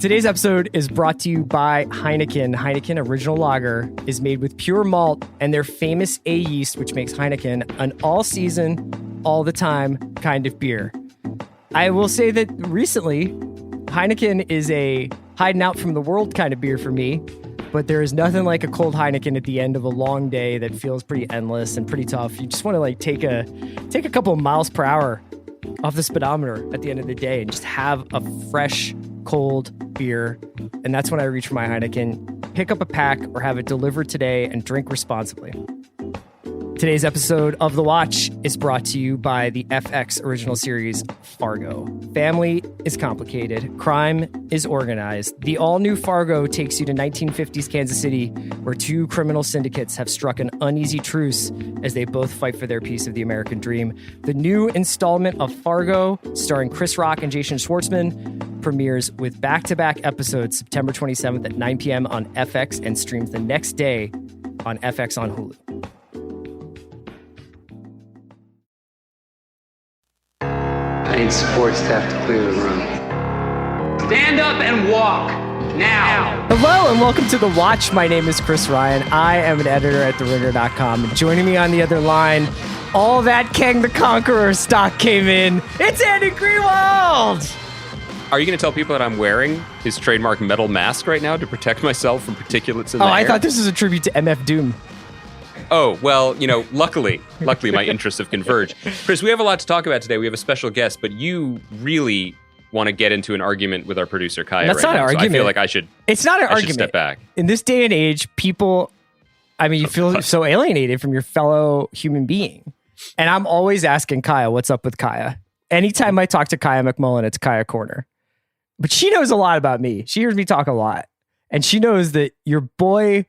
Today's episode is brought to you by Heineken. Heineken Original Lager is made with pure malt and their famous A yeast, which makes Heineken an all-season, all-the-time kind of beer. I will say that recently, Heineken is a hiding out from the world kind of beer for me, but there is nothing like a cold Heineken at the end of a long day that feels pretty endless and pretty tough. You just want to take a couple of miles per hour off the speedometer at the end of the day and just have a fresh, cold beer. And that's when I reach for my Heineken. Pick up a pack or have it delivered today and drink responsibly. Today's episode of The Watch is brought to you by the FX original series Fargo. Family is complicated. Crime is organized. The all-new Fargo takes you to 1950s Kansas City, where two criminal syndicates have struck an uneasy truce as they both fight for their piece of the American dream. The new installment of Fargo, starring Chris Rock and Jason Schwartzman, premieres with back-to-back episodes September 27th at 9 p.m. on FX and streams the next day on FX on Hulu. I need support staff to clear the room. Stand up and walk now. Hello and welcome to The Watch. My name is Chris Ryan. I am an editor at TheRinger.com. And joining me on the other line, all that Kang the Conqueror stock came in. It's Andy Greenwald. Are you going to tell people that I'm wearing his trademark metal mask right now to protect myself from particulates in the air? I thought this was a tribute to MF Doom. Oh, well, luckily my interests have converged. Chris, we have a lot to talk about today. We have a special guest, but you really want to get into an argument with our producer, Kaya. That's right not now, an argument. So I feel like I should. It's not an argument. Step back. In this day and age, people, you feel so alienated from your fellow human being. And I'm always asking Kaya, what's up with Kaya? Anytime I talk to Kaya McMullen, it's Kaya Corner. But she knows a lot about me. She hears me talk a lot. And she knows that your boy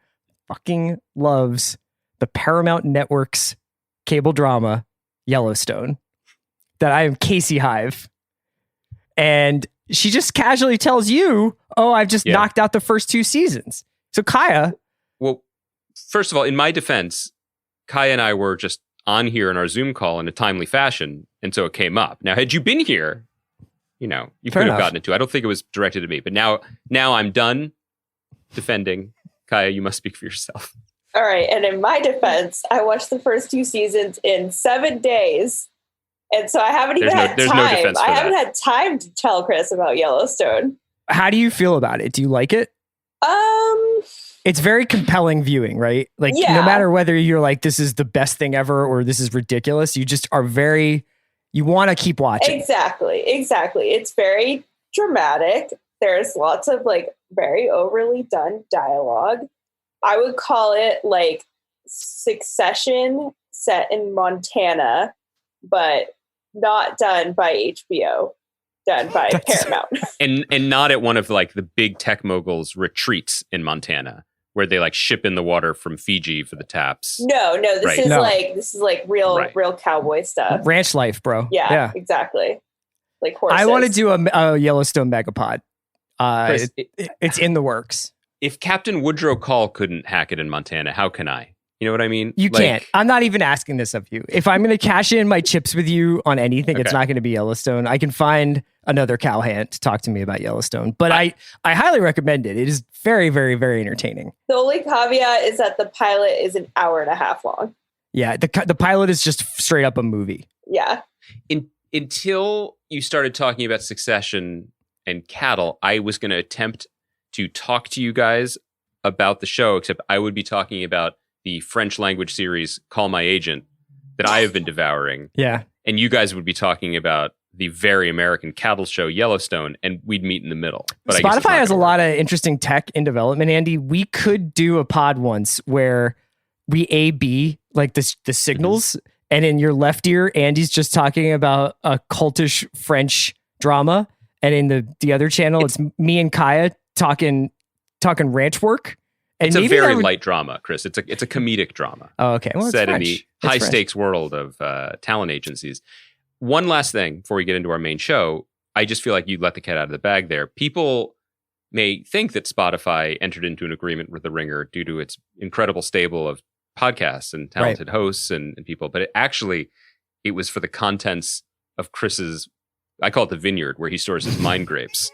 fucking loves the Paramount Network's cable drama, Yellowstone, that I am Casey Hive. And she just casually tells you, I've just knocked out the first two seasons. So Kaya. Well, first of all, in my defense, Kaya and I were just on here in our Zoom call in a timely fashion. And so it came up. Now, had you been here, you could have gotten it too. I don't think it was directed at me. But now I'm done defending. Kaya, you must speak for yourself. All right. And in my defense, I watched the first two seasons in 7 days. And so I haven't even had time. No defense for I haven't had time to tell Chris about Yellowstone. How do you feel about it? Do you like it? It's very compelling viewing, right? No matter whether you're like, this is the best thing ever or this is ridiculous, you just are you want to keep watching. Exactly. It's very dramatic. There's lots of very overly done dialogue. I would call it Succession set in Montana, but not done by HBO, done by Paramount. and not at one of the big tech moguls' retreats in Montana, where they ship in the water from Fiji for the taps. No, this is real cowboy stuff. Ranch life, bro. Yeah. Exactly. Like horses. I want to do a Yellowstone megapod. It's in the works. If Captain Woodrow Call couldn't hack it in Montana, how can I? You know what I mean? You can't. I'm not even asking this of you. If I'm going to cash in my chips with you on anything, It's not going to be Yellowstone. I can find another cowhand to talk to me about Yellowstone. But I highly recommend it. It is very, very, very entertaining. The only caveat is that the pilot is an hour and a half long. Yeah, the pilot is just straight up a movie. Yeah. Until you started talking about Succession and cattle, I was going to attempt to talk to you guys about the show, except I would be talking about the French language series Call My Agent that I have been devouring. Yeah. And you guys would be talking about the very American cattle show Yellowstone, and we'd meet in the middle. But Spotify has a lot of interesting tech in development, Andy. We could do a pod once where we A/B the signals, and in your left ear, Andy's just talking about a cultish French drama, and in the other channel, it's me and Kaya talking ranch work. And it's a very light drama, Chris. It's a comedic drama. Oh, okay. Well, set in the high stakes world of talent agencies. One last thing before we get into our main show, I just feel like you let the cat out of the bag there. People may think that Spotify entered into an agreement with The Ringer due to its incredible stable of podcasts and talented hosts and people, but it was for the contents of Chris's, I call it the vineyard, where he stores his mind grapes.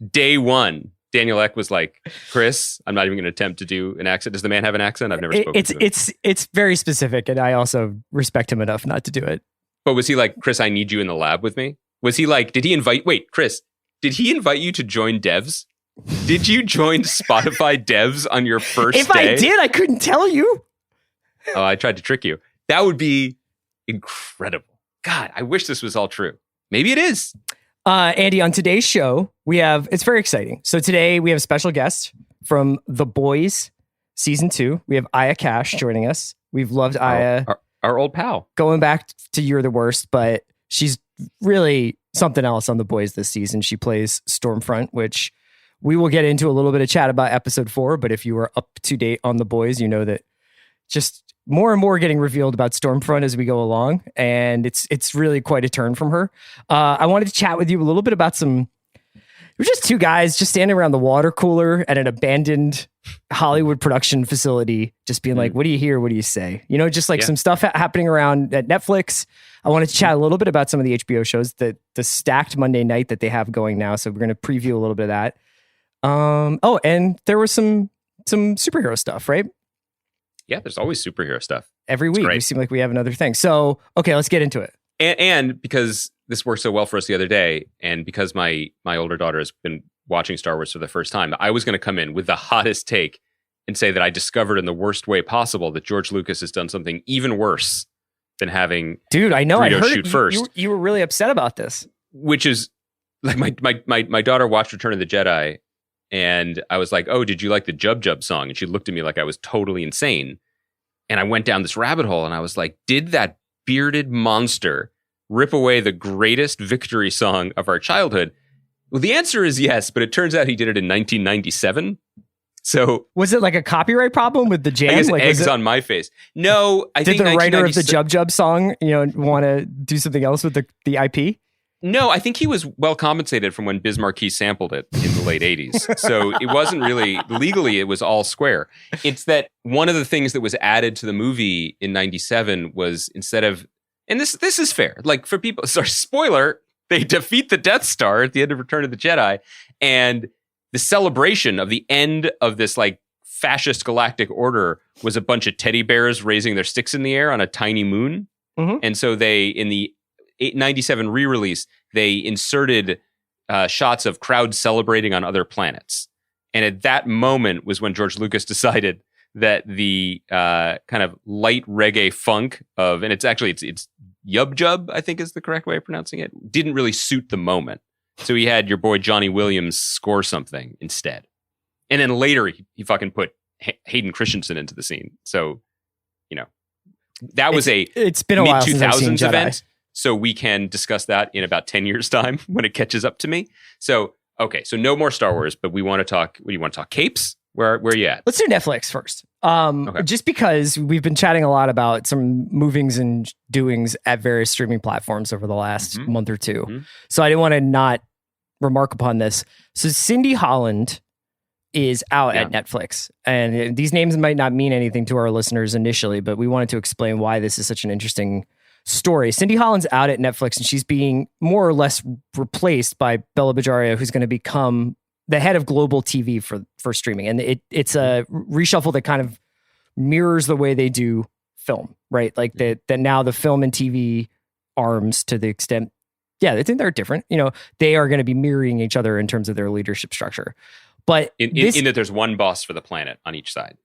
day one, Daniel Ek was like, Chris, I'm not even going to attempt to do an accent. Does the man have an accent? I've never spoken to him. It's very specific, and I also respect him enough not to do it. But was he like, Chris, I need you in the lab with me? Was he like, Chris, did he invite you to join devs? Did you join Spotify devs on your first day? If I did, I couldn't tell you. Oh, I tried to trick you. That would be incredible. God, I wish this was all true. Maybe it is. Andy, on today's show, it's very exciting. So today we have a special guest from The Boys season 2. We have Aya Cash joining us. We've loved Aya. Our old pal. Going back to You're the Worst, but she's really something else on The Boys this season. She plays Stormfront, which we will get into a little bit of chat about episode 4. But if you are up to date on The Boys, you know that just more and more getting revealed about Stormfront as we go along. And it's really quite a turn from her. I wanted to chat with you a little bit about we're just two guys just standing around the water cooler at an abandoned Hollywood production facility, just being like, what do you hear? What do you say? You know, just like some stuff happening around at Netflix. I wanted to chat a little bit about some of the HBO shows, the stacked Monday night that they have going now. So we're going to preview a little bit of that. And there was some superhero stuff, right? Yeah, there's always superhero stuff. Every week, we seem like we have another thing. So, okay, let's get into it. And because this worked so well for us the other day, and because my older daughter has been watching Star Wars for the first time, I was going to come in with the hottest take and say that I discovered in the worst way possible that George Lucas has done something even worse than having I know. Greedo I heard shoot first. You were really upset about this. Which is like my daughter watched Return of the Jedi, and I was like, oh, did you like the Jub Jub song? And she looked at me like I was totally insane. And I went down this rabbit hole, and I was like, did that bearded monster rip away the greatest victory song of our childhood? Well, the answer is yes, but it turns out he did it in 1997. So was it like a copyright problem with the jam? I guess like, eggs on my face. No, I did think the writer of the Jub Jub song, want to do something else with the IP? No, I think he was well compensated from when Biz Markie sampled it in the late 80s. So it wasn't really, legally, it was all square. It's that one of the things that was added to the movie in 97 was instead of, and this is fair, like for people, sorry, spoiler, they defeat the Death Star at the end of Return of the Jedi, and the celebration of the end of this like fascist galactic order was a bunch of teddy bears raising their sticks in the air on a tiny moon. Mm-hmm. And so they, in the 97 re-release, they inserted shots of crowds celebrating on other planets. And at that moment was when George Lucas decided that the kind of light reggae funk of, and it's Yub Jub, I think is the correct way of pronouncing it, didn't really suit the moment. So he had your boy Johnny Williams score something instead. And then later he fucking put Hayden Christensen into the scene. So, that was it's been a while since I've seen mid-2000s Jedi. event. So we can discuss that in about 10 years' time when it catches up to me. So, okay, so no more Star Wars, but we want to talk, what do you want to talk? Capes? Where are you at? Let's do Netflix first. Okay. Just because we've been chatting a lot about some movings and doings at various streaming platforms over the last month or two. Mm-hmm. So I didn't want to not remark upon this. So Cindy Holland is out at Netflix. And these names might not mean anything to our listeners initially, but we wanted to explain why this is such an interesting story. Cindy Holland's out at Netflix, and she's being more or less replaced by Bella Bajaria, who's going to become the head of global TV for streaming. And it's a reshuffle that kind of mirrors the way they do film, right? Like that now the film and TV arms, to the extent, I think they're different. They are going to be mirroring each other in terms of their leadership structure. But in that there's one boss for the planet on each side.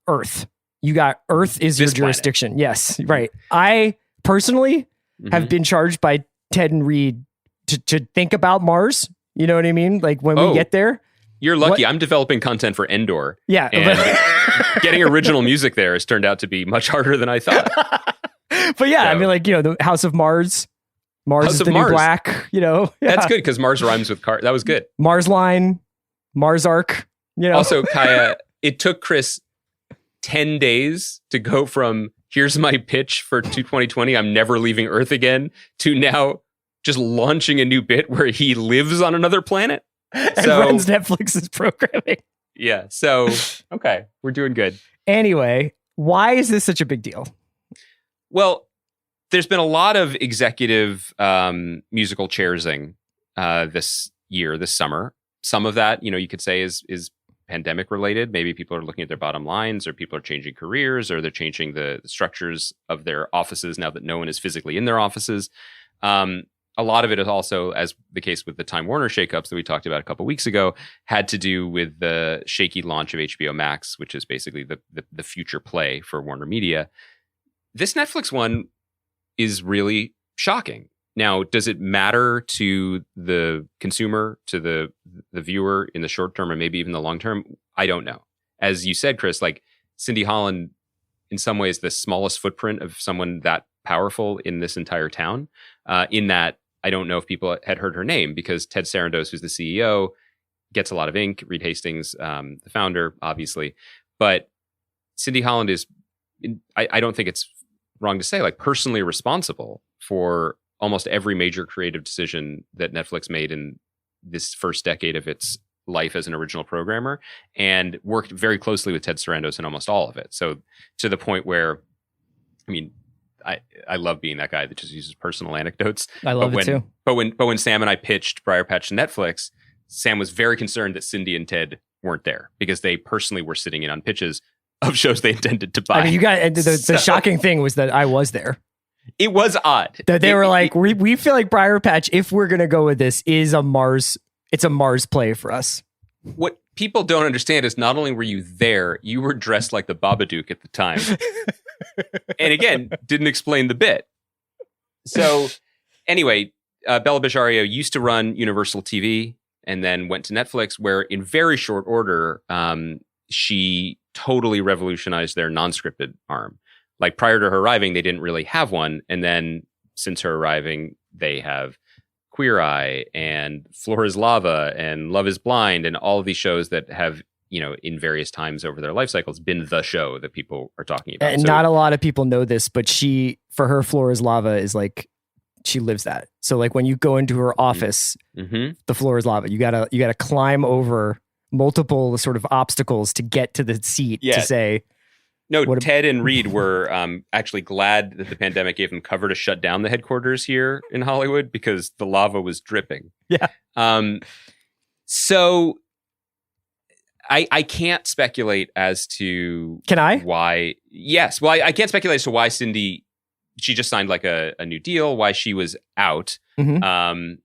Earth. You got Earth is your jurisdiction. Planet. Yes, right. I personally have been charged by Ted and Reed to think about Mars. You know what I mean? Like when we get there. You're lucky. I'm developing content for Endor. Yeah. And getting original music there has turned out to be much harder than I thought. But yeah, so, I mean, like, the House of Mars. Mars is the new black, Yeah. That's good because Mars rhymes with car. That was good. Mars Line, Mars Arc, Also, Kaya, it took Chris 10 days to go from here's my pitch for 2020, I'm never leaving Earth again, to now just launching a new bit where he lives on another planet. And runs Netflix's programming. Yeah. So, okay, we're doing good. Anyway, why is this such a big deal? Well, there's been a lot of executive musical chairsing this summer. some of that, you could say is pandemic related. Maybe people are looking at their bottom lines, or people are changing careers, or they're changing the structures of their offices now that no one is physically in their offices. A lot of it is also, as the case with the Time Warner shakeups that we talked about a couple weeks ago, had to do with the shaky launch of HBO Max, which is basically the future play for Warner Media. This Netflix one is really shocking. Now, does it matter to the consumer, to the viewer in the short term, or maybe even the long term? I don't know. As you said, Chris, like Cindy Holland, in some ways, the smallest footprint of someone that powerful in this entire town, in that I don't know if people had heard her name, because Ted Sarandos, who's the CEO, gets a lot of ink. Reed Hastings, the founder, obviously. But Cindy Holland is, I don't think it's wrong to say, like, personally responsible for almost every major creative decision that Netflix made in this first decade of its life as an original programmer, and worked very closely with Ted Sarandos in almost all of it. So to the point where, I mean, I love being that guy that just uses personal anecdotes. I love it too. But when Sam and I pitched Briar Patch to Netflix, Sam was very concerned that Cindy and Ted weren't there, because they personally were sitting in on pitches of shows they intended to buy. I mean, the shocking thing was that I was there. It was odd. That they were like, we feel like Briar Patch, if we're going to go with this, it's a Mars play for us. What people don't understand is not only were you there, you were dressed like the Babadook at the time. And again, didn't explain the bit. So anyway, Bella Bajario used to run Universal TV and then went to Netflix, where in very short order, she totally revolutionized their non-scripted arm. Like, prior to her arriving, they didn't really have one. And then since her arriving, they have Queer Eye and Floor is Lava and Love is Blind, and all of these shows that have, in various times over their life cycles, been the show that people are talking about. And not a lot of people know this, but for her, Floor is Lava is like, she lives that. So like when you go into her office, the floor is lava. You gotta climb over multiple sort of obstacles to get to the seat to say. No, Ted and Reed were actually glad that the pandemic gave them cover to shut down the headquarters here in Hollywood, because the lava was dripping. Yeah. So I can't speculate as to... Can I? Why. Yes. Well, I can't speculate as to why Cindy... She just signed like a new deal, why she was out. And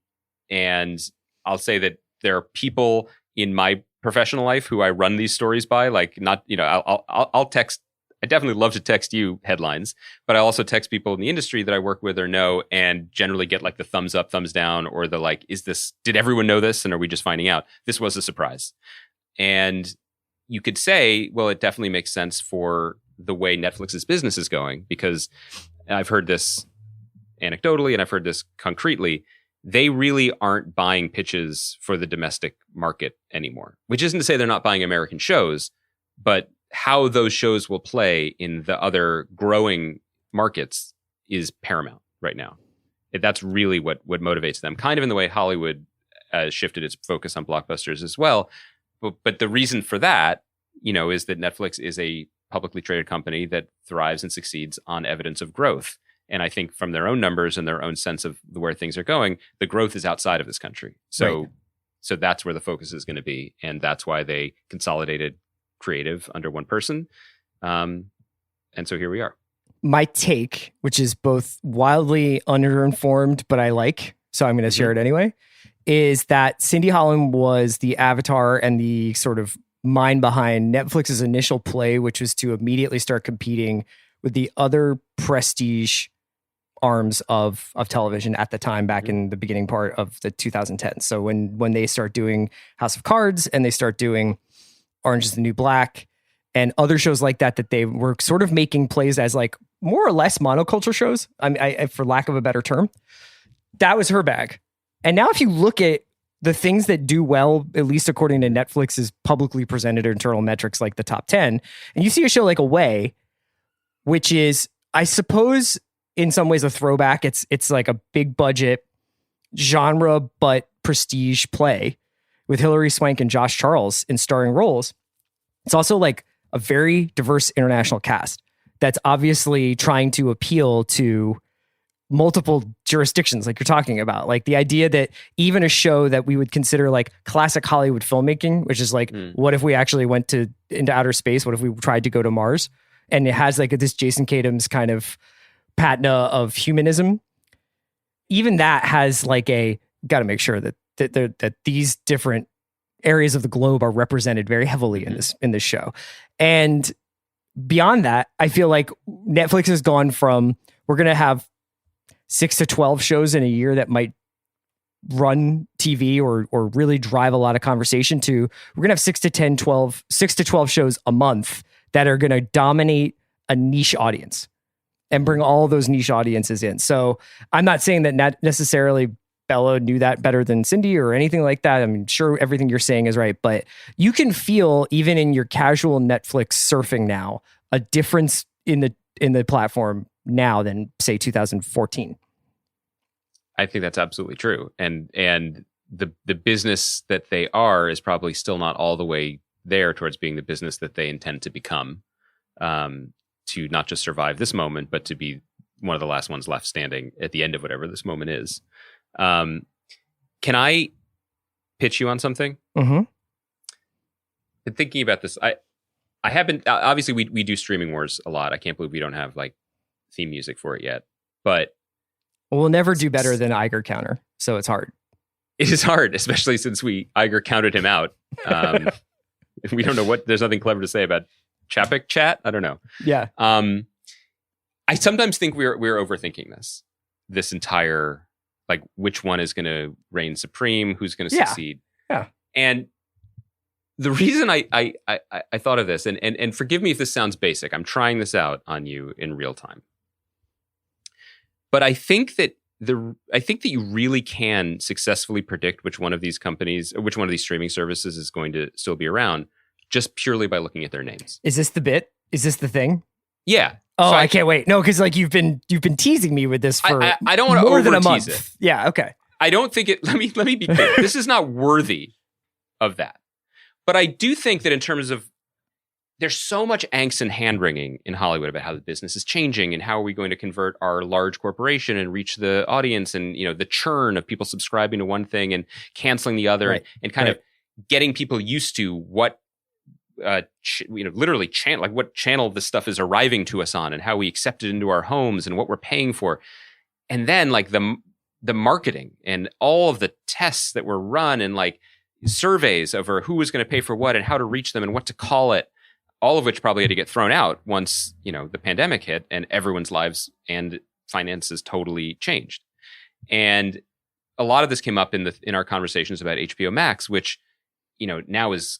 I'll say that there are people in my professional life who I run these stories by, like, not, I'll text. I definitely love to text you headlines, but I also text people in the industry that I work with or know, and generally get like the thumbs up, thumbs down, or the like, did everyone know this? And are we just finding out? This was a surprise. And you could say, well, it definitely makes sense for the way Netflix's business is going, because I've heard this anecdotally and I've heard this concretely. They really aren't buying pitches for the domestic market anymore, which isn't to say they're not buying American shows, but how those shows will play in the other growing markets is paramount right now. That's really what motivates them, kind of in the way Hollywood shifted its focus on blockbusters as well. But the reason for that, is that Netflix is a publicly traded company that thrives and succeeds on evidence of growth. And I think from their own numbers and their own sense of where things are going, the growth is outside of this country. So that's where the focus is going to be. And that's why they consolidated creative under one person. And so here we are. My take, which is both wildly underinformed, but I like, so I'm going to share it anyway, is that Cindy Holland was the avatar and the sort of mind behind Netflix's initial play, which was to immediately start competing with the other prestige arms of television at the time, back in the beginning part of the 2010s. So when they start doing House of Cards and they start doing Orange is the New Black and other shows like that they were sort of making plays as like more or less monoculture shows, I for lack of a better term, that was her bag. And now if you look at the things that do well, at least according to Netflix's publicly presented internal metrics, like the top 10, and you see a show like Away, which is, I suppose, in some ways a throwback. It's like a big budget genre, but prestige play with Hilary Swank and Josh Charles in starring roles. It's also like a very diverse international cast that's obviously trying to appeal to multiple jurisdictions like you're talking about. Like the idea that even a show that we would consider like classic Hollywood filmmaking, which is like, what if we actually went into outer space? What if we tried to go to Mars? And it has like this Jason Katims kind of patina of humanism. Even that has like got to make sure that these different areas of the globe are represented very heavily in this show. And beyond that, I feel like Netflix has gone from, we're going to have 6 to 12 shows in a year that might run TV or really drive a lot of conversation, to we're going to have 6 to 12 shows a month that are going to dominate a niche audience and bring all those niche audiences in. So I'm not saying that not necessarily Bella knew that better than Cindy or anything like that. I'm sure everything you're saying is right, but you can feel even in your casual Netflix surfing now a difference in the platform now than say 2014. I think that's absolutely true. And the business that they are is probably still not all the way there towards being the business that they intend to become, to not just survive this moment, but to be one of the last ones left standing at the end of whatever this moment is. Can I pitch you on something? Mm-hmm. Been thinking about this. I haven't, obviously we do Streaming Wars a lot. I can't believe we don't have like theme music for it yet, but we'll never do better than Iger Counter. So it's hard. It is hard, especially since Iger counted him out. We don't know there's nothing clever to say about Chapek chat. I don't know. Yeah. I sometimes think we're overthinking this entire, like, which one is going to reign supreme, who's going to succeed. Yeah. And the reason I thought of this, and forgive me if this sounds basic, I'm trying this out on you in real time. But I think that you really can successfully predict which one of these companies, or which one of these streaming services is going to still be around, just purely by looking at their names. Is this the bit? Is this the thing? Yeah. Oh, so I can't wait. No, because like you've been teasing me with this for I don't want to more than a over-tease month. it. Yeah. Okay. I don't think it. Let me be clear. This is not worthy of that. But I do think that in terms of, there's so much angst and hand-wringing in Hollywood about how the business is changing and how are we going to convert our large corporation and reach the audience, and the churn of people subscribing to one thing and canceling the other, right. and kind of getting people used to what literally what channel this stuff is arriving to us on, and how we accept it into our homes and what we're paying for. And then like the marketing and all of the tests that were run, and like surveys over who was going to pay for what and how to reach them and what to call it, all of which probably had to get thrown out once, the pandemic hit and everyone's lives and finances totally changed. And a lot of this came up in our conversations about HBO Max, which, now is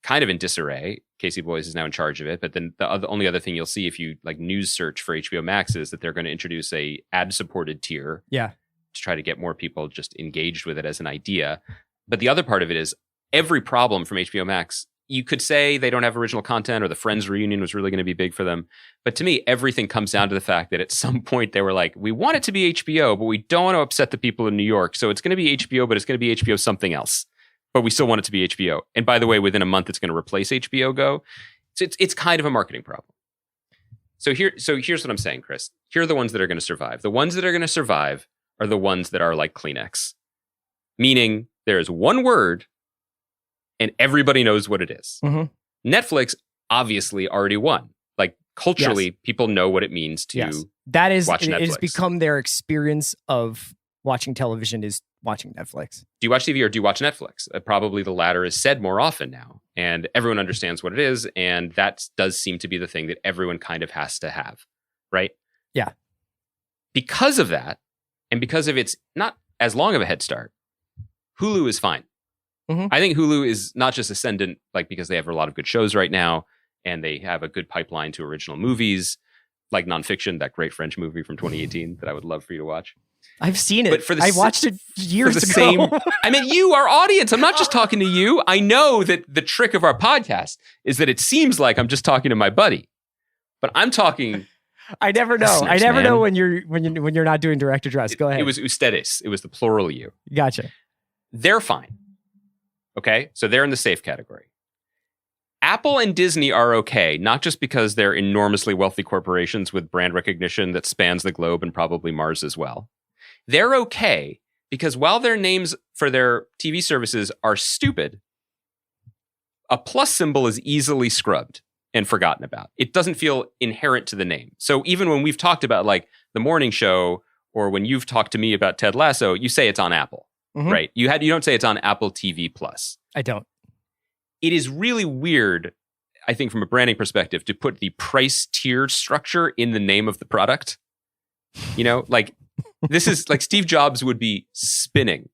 kind of in disarray. Casey Boyes is now in charge of it. But then the only other thing you'll see if you like news search for HBO Max is that they're going to introduce a ad-supported tier. Yeah. To try to get more people just engaged with it as an idea. But the other part of it is every problem from HBO Max, you could say they don't have original content, or the Friends reunion was really going to be big for them. But to me, everything comes down to the fact that at some point they were like, we want it to be HBO, but we don't want to upset the people in New York. So it's going to be HBO, but it's going to be HBO something else. But we still want it to be HBO. And by the way, within a month, it's going to replace HBO Go. So it's kind of a marketing problem. So here's what I'm saying, Chris. Here are the ones that are going to survive. The ones that are going to survive are the ones that are like Kleenex. Meaning there is one word and everybody knows what it is. Mm-hmm. Netflix obviously already won. Like culturally, people know what it means to that is, watch Netflix. It has become their experience of watching television is watching Netflix. Do you watch TV or do you watch Netflix? Probably the latter is said more often now. And everyone understands what it is. And that does seem to be the thing that everyone kind of has to have. Right? Yeah. Because of that, and because of its not as long of a head start, Hulu is fine. Mm-hmm. I think Hulu is not just ascendant, like because they have a lot of good shows right now, and they have a good pipeline to original movies, like Nonfiction, that great French movie from 2018 that I would love for you to watch. I've seen it. But I watched it years ago. I mean, you, our audience. I'm not just talking to you. I know that the trick of our podcast is that it seems like I'm just talking to my buddy, but I'm talking. I never know. I never know when you're not doing direct address. Go ahead. It was ustedes. It was the plural you. Gotcha. They're fine. Okay, so they're in the safe category. Apple and Disney are okay, not just because they're enormously wealthy corporations with brand recognition that spans the globe and probably Mars as well. They're okay because while their names for their TV services are stupid, a plus symbol is easily scrubbed and forgotten about. It doesn't feel inherent to the name. So even when we've talked about like the morning show, or when you've talked to me about Ted Lasso, you say it's on Apple, right? You don't say it's on Apple TV Plus. I don't. It is really weird, I think, from a branding perspective, to put the price tier structure in the name of the product. You know, like this is like Steve Jobs would be spinning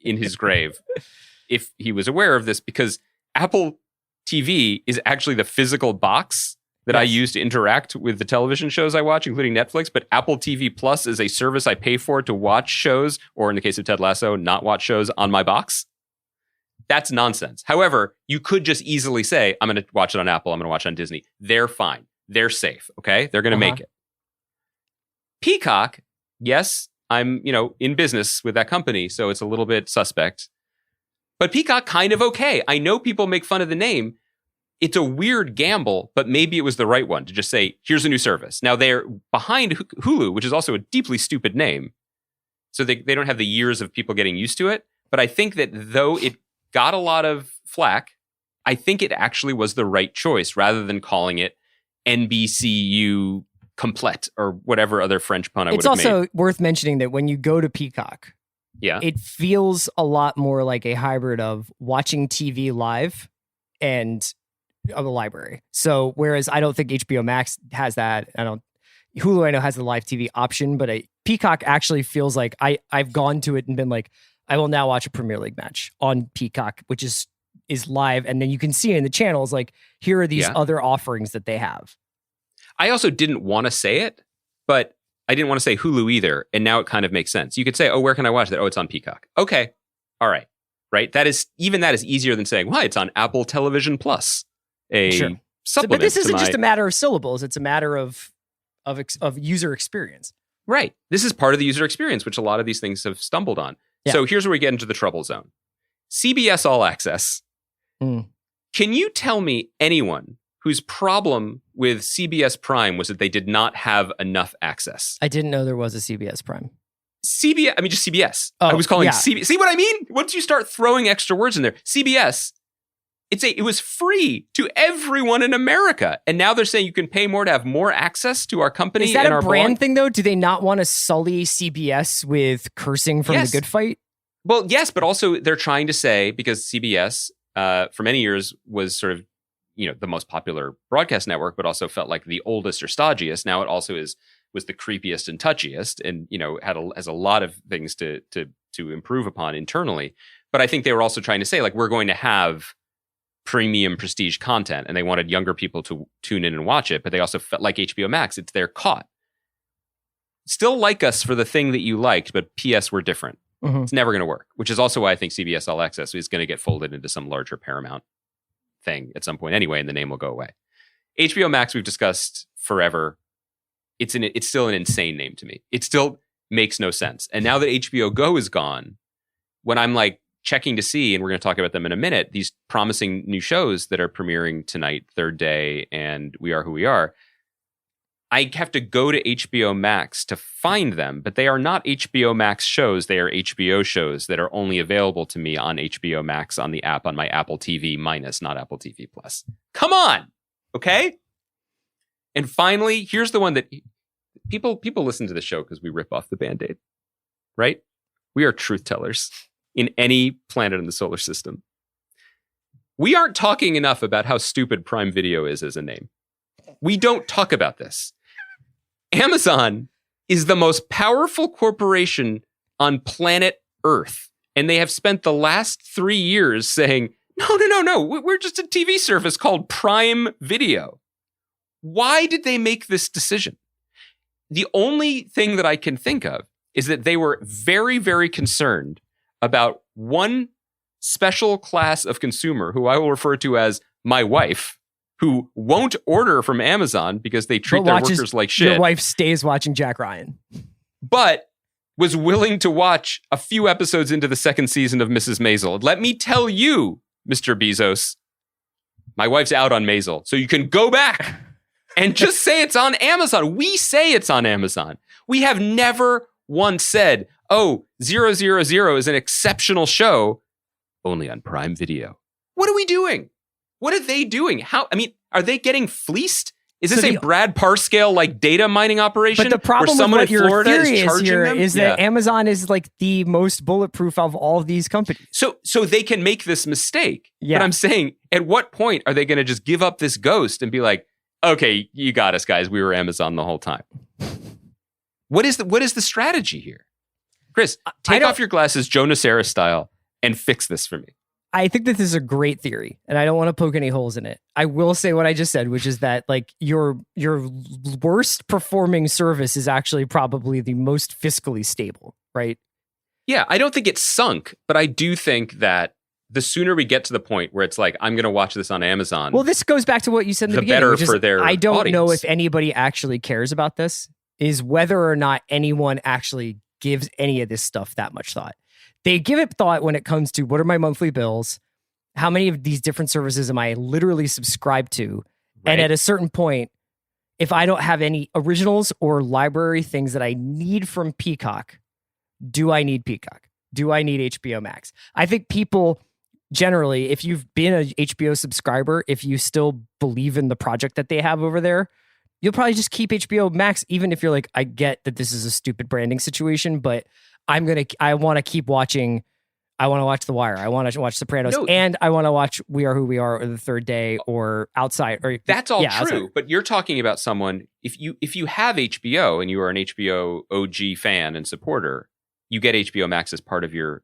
in his grave if he was aware of this, because Apple TV is actually the physical box that I use to interact with the television shows I watch, including Netflix. But Apple TV Plus is a service I pay for to watch shows, or in the case of Ted Lasso, not watch shows on my box. That's nonsense. However, you could just easily say, I'm going to watch it on Apple, I'm going to watch it on Disney. They're fine. They're safe, okay? They're going to make it. Peacock, yes, I'm, in business with that company, so it's a little bit suspect. But Peacock, kind of okay. I know people make fun of the name. It's a weird gamble, but maybe it was the right one to just say, here's a new service. Now they're behind Hulu, which is also a deeply stupid name. So they don't have the years of people getting used to it. But I think that though it got a lot of flack, I think it actually was the right choice rather than calling it NBCU Complete or whatever other French pun I would have made. It's also worth mentioning that when you go to Peacock, it feels a lot more like a hybrid of watching TV live and of the library. So whereas I don't think HBO Max has that, Hulu I know has the live TV option, but Peacock actually feels like I've gone to it and been like, I will now watch a Premier League match on Peacock, which is live, and then you can see in the channels like here are these other offerings that they have. I also didn't want to say it, but I didn't want to say Hulu either, and now it kind of makes sense. You could say, oh, where can I watch that? Oh, it's on Peacock. Okay. All right. Right? That is easier than saying, well, it's on Apple Television Plus. Supplement. But this isn't just a matter of syllables. It's a matter of user experience. Right. This is part of the user experience, which a lot of these things have stumbled on. Yeah. So here's where we get into the trouble zone. CBS All Access. Can you tell me anyone whose problem with CBS Prime was that they did not have enough access? I didn't know there was a CBS Prime. Just CBS. I was calling CBS. See what I mean? Once you start throwing extra words in there, CBS, it was free to everyone in America. And now they're saying you can pay more to have more access to our company. Is that a brand thing, though? Do they not want to sully CBS with cursing from The Good Fight? Well, yes, but also they're trying to say, because CBS for many years was sort of, the most popular broadcast network, but also felt like the oldest or stodgiest. Now it also was the creepiest and touchiest, and has a lot of things to improve upon internally. But I think they were also trying to say, like, we're going to have premium prestige content, and they wanted younger people to tune in and watch it. But they also felt like HBO Max, it's their caught. Still like us for the thing that you liked, but P.S. we're different. It's never going to work, which is also why I think CBS All Access is going to get folded into some larger Paramount thing at some point anyway, and the name will go away. HBO Max, we've discussed forever. It's still an insane name to me. It still makes no sense. And now that HBO Go is gone, when I'm like checking to see, and we're going to talk about them in a minute, these promising new shows that are premiering tonight, Third Day, and We Are Who We Are, I have to go to HBO Max to find them, but they are not HBO Max shows. They are HBO shows that are only available to me on HBO Max on the app on my Apple TV minus, not Apple TV Plus. Come on, okay? And finally, here's the one that people listen to the show because we rip off the Band-Aid, right? We are truth tellers in any planet in the solar system. We aren't talking enough about how stupid Prime Video is as a name. We don't talk about this. Amazon is the most powerful corporation on planet Earth. And they have spent the last 3 years saying, no, we're just a TV service called Prime Video. Why did they make this decision? The only thing that I can think of is that they were very, very concerned about one special class of consumer who I will refer to as my wife, who won't order from Amazon because they treat their workers like shit. Your wife stays watching Jack Ryan. But was willing to watch a few episodes into the second season of Mrs. Maisel. Let me tell you, Mr. Bezos, My wife's out on Maisel. So you can go back and just say it's on Amazon. We say it's on Amazon. We have never once said, oh, 000 is an exceptional show only on Prime Video. What are we doing? What are they doing? Are they getting fleeced? Is this a Brad Parscale like data mining operation? But the problem where someone with what in your Florida theory is charging is here them? is that Amazon is like the most bulletproof of all of these companies. So they can make this mistake. Yeah. But I'm saying, at what point are they going to just give up this ghost and be like, okay, you got us, guys. We were Amazon the whole time. What is the strategy here? Chris, take off your glasses, Joe Nocera style, and fix this for me. I think that this is a great theory, and I don't want to poke any holes in it. I will say what I just said, which is that like your worst performing service is actually probably the most fiscally stable, right? Yeah, I don't think it's sunk, but I do think that the sooner we get to the point where it's like, I'm going to watch this on Amazon. Well, this goes back to what you said in the beginning. Better which is, for their I don't audience. know if anybody actually cares about this, is whether or not anyone actually gives any of this stuff that much thought. They give it thought when it comes to what are my monthly bills? How many of these different services am I literally subscribed to? Right. And at a certain point, if I don't have any originals or library things that I need from Peacock, do I need Peacock? Do I need HBO Max? I think people generally, if you've been an HBO subscriber, if you still believe in the project that they have over there, you'll probably just keep HBO Max, even if you're like, I get that this is a stupid branding situation, but I want to keep watching. I want to watch The Wire. I want to watch Sopranos, and I want to watch We Are Who We Are or The Third Day or Outside. Or that's all true. Outside. But you're talking about someone, if you have HBO and you are an HBO OG fan and supporter, you get HBO Max as part of your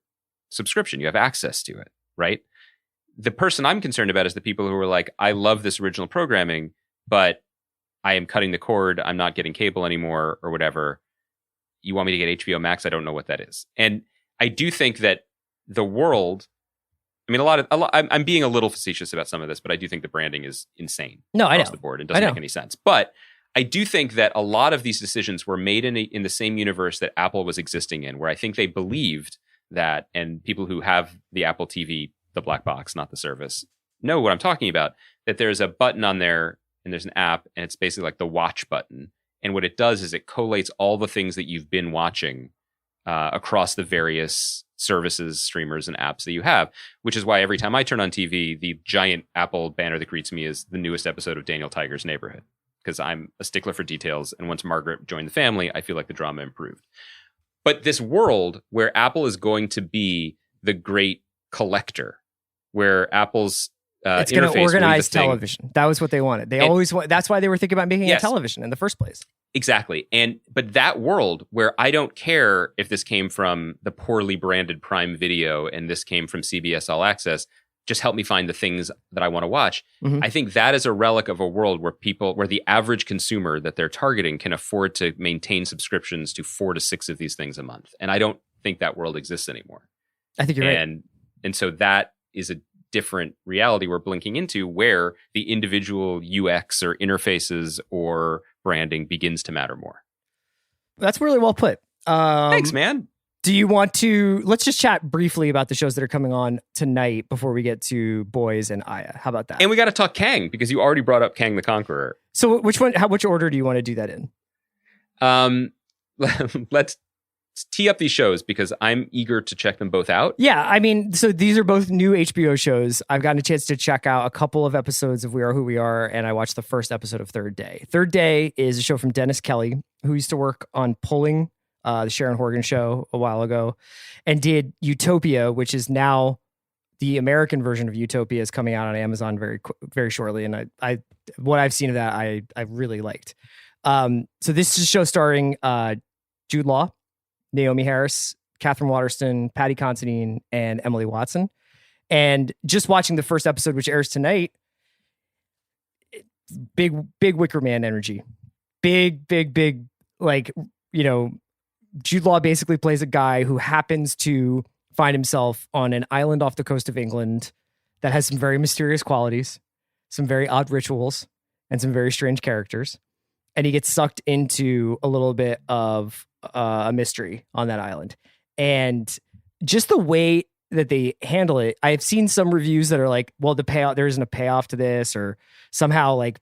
subscription. You have access to it, right? The person I'm concerned about is the people who are like, I love this original programming, but I am cutting the cord. I'm not getting cable anymore or whatever. You want me to get HBO Max? I don't know what that is. And I do think that the world, I mean, I'm being a little facetious about some of this, but I do think the branding is insane. No, I know. Across the board and doesn't make any sense. But I do think that a lot of these decisions were made in the same universe that Apple was existing in, where I think they believed that, and people who have the Apple TV, the black box, not the service, know what I'm talking about, that there's a button on there and there's an app and it's basically like the watch button. And what it does is it collates all the things that you've been watching across the various services, streamers, and apps that you have, which is why every time I turn on TV, the giant Apple banner that greets me is the newest episode of Daniel Tiger's Neighborhood, because I'm a stickler for details. And once Margaret joined the family, I feel like the drama improved. But this world where Apple is going to be the great collector, where Apple's it's going to organize television. That was what they wanted. That's why they were thinking about making a television in the first place. Exactly. But that world where I don't care if this came from the poorly branded Prime Video and this came from CBS All Access, just help me find the things that I want to watch. Mm-hmm. I think that is a relic of a world where the average consumer that they're targeting can afford to maintain subscriptions to 4 to 6 of these things a month. And I don't think that world exists anymore. I think you're right. And so that is a different reality we're blinking into, where the individual UX or interfaces or branding begins to matter more. That's really well put. Thanks, man. Do you want let's just chat briefly about the shows that are coming on tonight before we get to Boys and Aya. How about that? And we got to talk Kang, because you already brought up Kang the Conqueror. So which order do you want to do that in? Let's tee up these shows, because I'm eager to check them both out. Yeah, I mean, so these are both new HBO shows. I've gotten a chance to check out a couple of episodes of We Are Who We Are, and I watched the first episode of Third Day. Third Day is a show from Dennis Kelly, who used to work on Pulling, the Sharon Horgan show a while ago, and did Utopia, which is now the American version of Utopia, is coming out on Amazon very shortly. And I what I've seen of that, I really liked. So this is a show starring Jude Law, Naomi Harris, Catherine Waterston, Patty Considine, and Emily Watson. And just watching the first episode, which airs tonight, big Wicker Man energy. Big, like, you know, Jude Law basically plays a guy who happens to find himself on an island off the coast of England that has some very mysterious qualities, some very odd rituals, and some very strange characters. And he gets sucked into a little bit of a mystery on that island. And just the way that they handle it. I've seen some reviews that are like, well, there isn't a payoff to this, or somehow like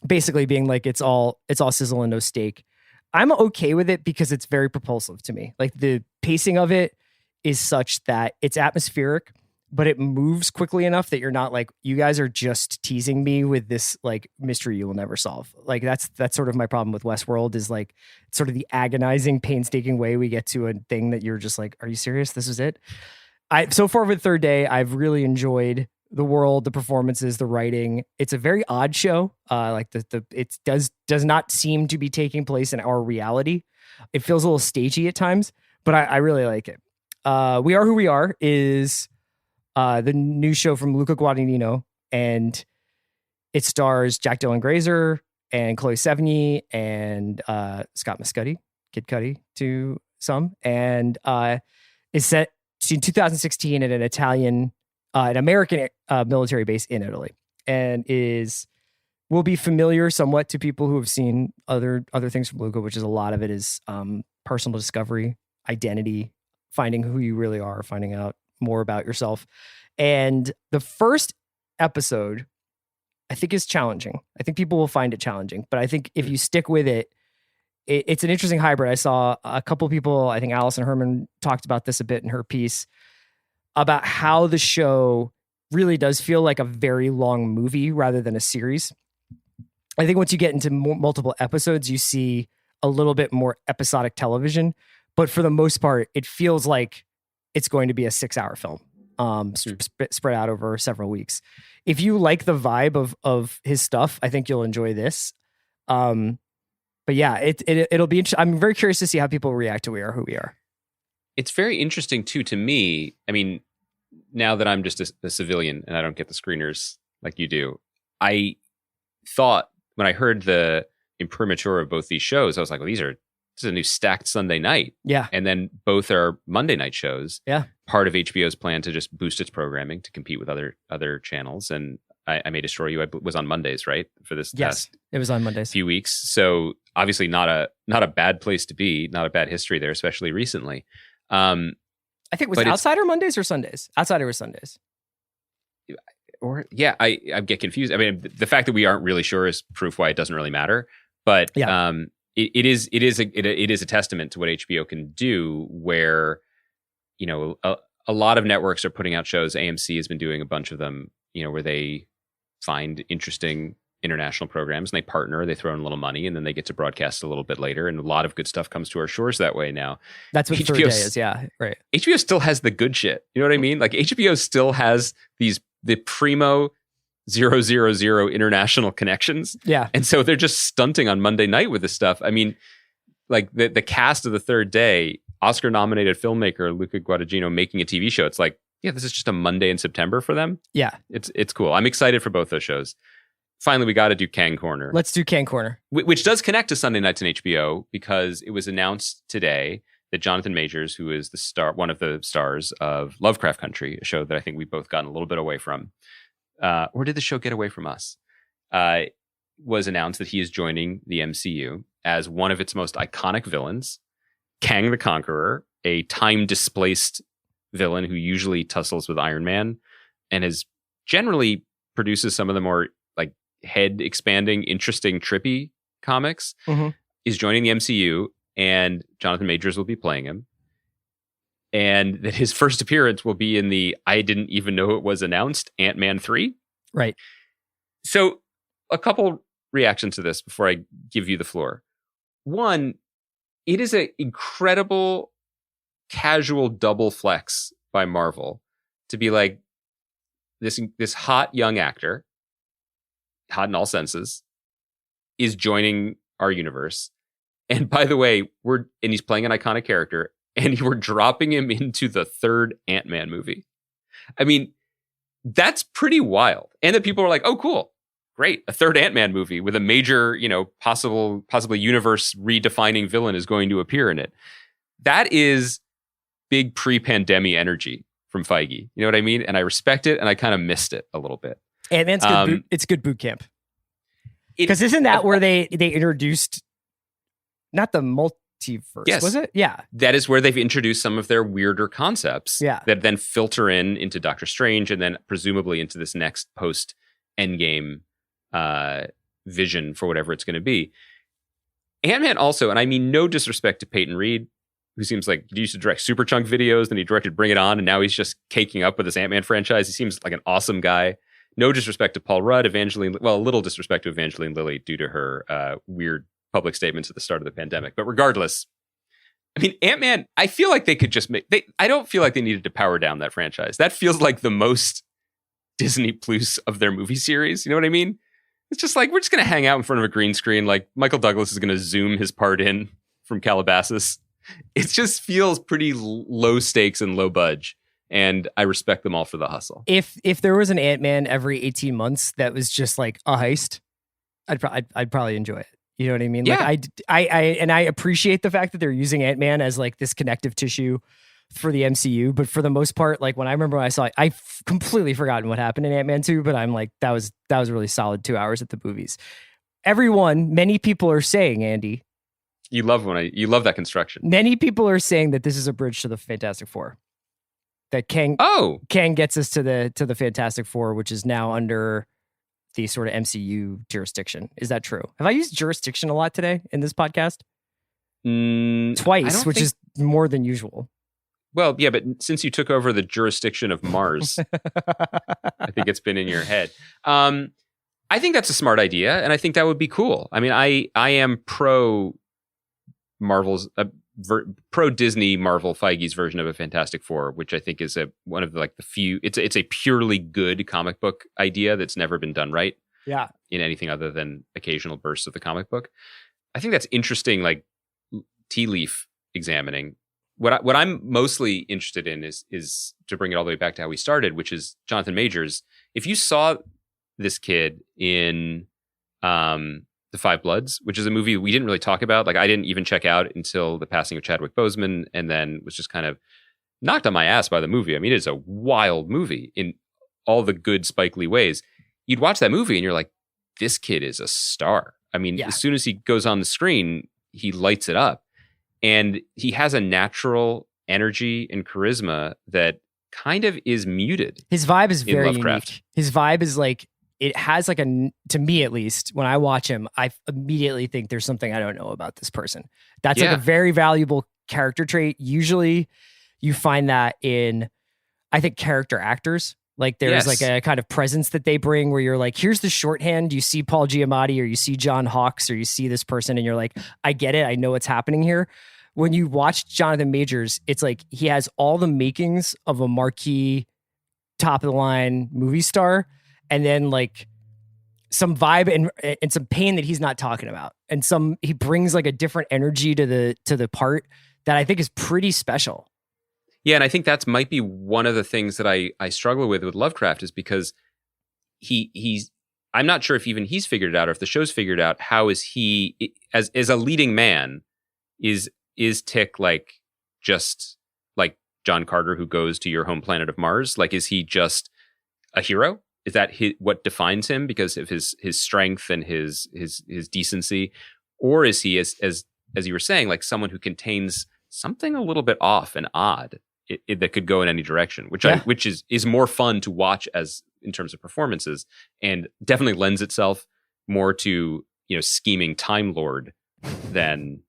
basically being like it's all sizzle and no steak. I'm okay with it because it's very propulsive to me. Like the pacing of it is such that it's atmospheric, but it moves quickly enough that you're not like, you guys are just teasing me with this like mystery you will never solve. Like that's sort of my problem with Westworld, is like sort of the agonizing, painstaking way we get to a thing that you're just like, are you serious? This is it? So far with Third Day, I've really enjoyed the world, the performances, the writing. It's a very odd show. Like it does not seem to be taking place in our reality. It feels a little stagey at times, but I really like it. We Are Who We Are is the new show from Luca Guadagnino, and it stars Jack Dylan Grazer and Chloe Sevigny and Scott Mescudi, Kid Cudi to some, and is set in 2016 at an American military base in Italy, and will be familiar somewhat to people who have seen other things from Luca, which is a lot of it is personal discovery, identity, finding who you really are, finding out more about yourself. And the first episode, I think, is challenging. I think people will find it challenging, but I think if you stick with it, it's an interesting hybrid. I saw a couple of people, I think Allison Herman talked about this a bit in her piece, about how the show really does feel like a very long movie rather than a series. I think once you get into multiple episodes, you see a little bit more episodic television, but for the most part, it feels like it's going to be a 6-hour film, spread out over several weeks. If you like the vibe of his stuff, I think you'll enjoy this. But yeah, it'll be interesting. I'm very curious to see how people react to We Are Who We Are. It's very interesting too to me. I mean, now that I'm just a civilian and I don't get the screeners like you do, I thought when I heard the imprimatur of both these shows, I was like, well, this is a new stacked Sunday night. Yeah. And then both are Monday night shows. Yeah. Part of HBO's plan to just boost its programming to compete with other channels. And I made a story. I was on Mondays, right? For this Yes, it was on Mondays. Few weeks. So obviously not a bad place to be, not a bad history there, especially recently. I think it was Outsider Mondays or Sundays? Outsider was Sundays. Or yeah, I get confused. I mean, the fact that we aren't really sure is proof why it doesn't really matter. But yeah. It is a testament to what HBO can do, where a lot of networks are putting out shows. AMC has been doing a bunch of them, where they find interesting international programs and they partner, they throw in a little money, and then they get to broadcast a little bit later. And a lot of good stuff comes to our shores that way now. That's what Third Day is. Yeah, right. HBO still has the good shit. You know what I mean? Like HBO still has the primo 000 international connections. Yeah. And so they're just stunting on Monday night with this stuff. I mean, like the cast of The Third Day, Oscar nominated filmmaker Luca Guadagnino making a TV show. It's like, yeah, this is just a Monday in September for them. Yeah. It's cool. I'm excited for both those shows. Finally, we got to do Kang Corner. Let's do Kang Corner. Which does connect to Sunday nights on HBO, because it was announced today that Jonathan Majors, who is one of the stars of Lovecraft Country, a show that I think we've both gotten a little bit away from, or did the show get away from us? Was announced that he is joining the MCU as one of its most iconic villains, Kang the Conqueror, a time-displaced villain who usually tussles with Iron Man and generally produces some of the more like head-expanding, interesting, trippy comics, is joining the MCU, and Jonathan Majors will be playing him. And that his first appearance will be in the I didn't even know it was announced Ant-Man 3. Right. So a couple reactions to this before I give you the floor. One, it is an incredible casual double flex by Marvel to be like, this hot young actor, hot in all senses, is joining our universe. And by the way, he's playing an iconic character, and we're dropping him into the third Ant-Man movie. I mean, that's pretty wild. And that people are like, oh, cool. Great. A third Ant-Man movie with a major, possibly universe redefining villain is going to appear in it. That is big pre-pandemic energy from Feige. You know what I mean? And I respect it, and I kind of missed it a little bit. Ant-Man's good. It's good boot camp. Because isn't that where they introduced not the multiverse. Yes. Was it? Yeah. That is where they've introduced some of their weirder concepts that then filter into Doctor Strange and then presumably into this next post Endgame vision for whatever it's going to be. Ant-Man also, and I mean no disrespect to Peyton Reed, who seems like he used to direct Superchunk videos, then he directed Bring It On, and now he's just caking up with this Ant-Man franchise. He seems like an awesome guy. No disrespect to Paul Rudd, a little disrespect to Evangeline Lilly due to her weird public statements at the start of the pandemic. But regardless, I mean, Ant-Man, I feel like they could just I don't feel like they needed to power down that franchise. That feels like the most Disney Plus of their movie series. You know what I mean? It's just like, we're just going to hang out in front of a green screen. Like Michael Douglas is going to zoom his part in from Calabasas. It just feels pretty low stakes and low budge. And I respect them all for the hustle. If there was an Ant-Man every 18 months that was just like a heist, I'd probably enjoy it. You know what I mean? Yeah. Like I appreciate the fact that they're using Ant-Man as like this connective tissue for the MCU, but for the most part, like when I saw it, I've completely forgotten what happened in Ant-Man 2, but I'm like, that was a really solid 2 hours at the movies. Many people are saying, Andy, you love that construction. Many people are saying that this is a bridge to the Fantastic Four. That Kang gets us to the Fantastic Four, which is now under the sort of MCU jurisdiction. Is that true? Have I used jurisdiction a lot today in this podcast? Twice, which is more than usual. Well, yeah, but since you took over the jurisdiction of Mars, I think it's been in your head. I think that's a smart idea, and I think that would be cool. I mean, I am pro Marvel's pro Disney Marvel Feige's version of a Fantastic Four, which I think is one of the few. It's a purely good comic book idea that's never been done right. Yeah, in anything other than occasional bursts of the comic book. I think that's interesting. Like tea leaf examining. What I'm mostly interested in is to bring it all the way back to how we started, which is Jonathan Majors. If you saw this kid in The Five Bloods, which is a movie we didn't really talk about, like I didn't even check out until the passing of Chadwick Boseman, and then was just kind of knocked on my ass by the movie. I mean, it's a wild movie in all the good Spike Lee ways. You'd watch that movie and you're like, this kid is a star. I mean, as soon as he goes on the screen, he lights it up. And he has a natural energy and charisma that kind of is muted. His vibe is very Lovecraft. unique. His vibe is like, it has like to me at least, when I watch him, I immediately think there's something I don't know about this person. That's like a very valuable character trait. Usually you find that in, I think, character actors. Like there's like a kind of presence that they bring where you're like, here's the shorthand. You see Paul Giamatti or you see John Hawkes or you see this person and you're like, I get it. I know what's happening here. When you watch Jonathan Majors, it's like he has all the makings of a marquee, top of the line movie star, and then like some vibe and some pain that he's not talking about. And he brings like a different energy to the part that I think is pretty special. Yeah, and I think that might be one of the things that I struggle with Lovecraft is because he's I'm not sure if even he's figured it out or if the show's figured out how is he as a leading man is Tick like just like John Carter who goes to your home planet of Mars? Like, is he just a hero? Is that what defines him because of his strength and his decency, or is he as you were saying, like someone who contains something a little bit off and odd that could go in any direction, which is more fun to watch as in terms of performances, and definitely lends itself more to scheming Time Lord than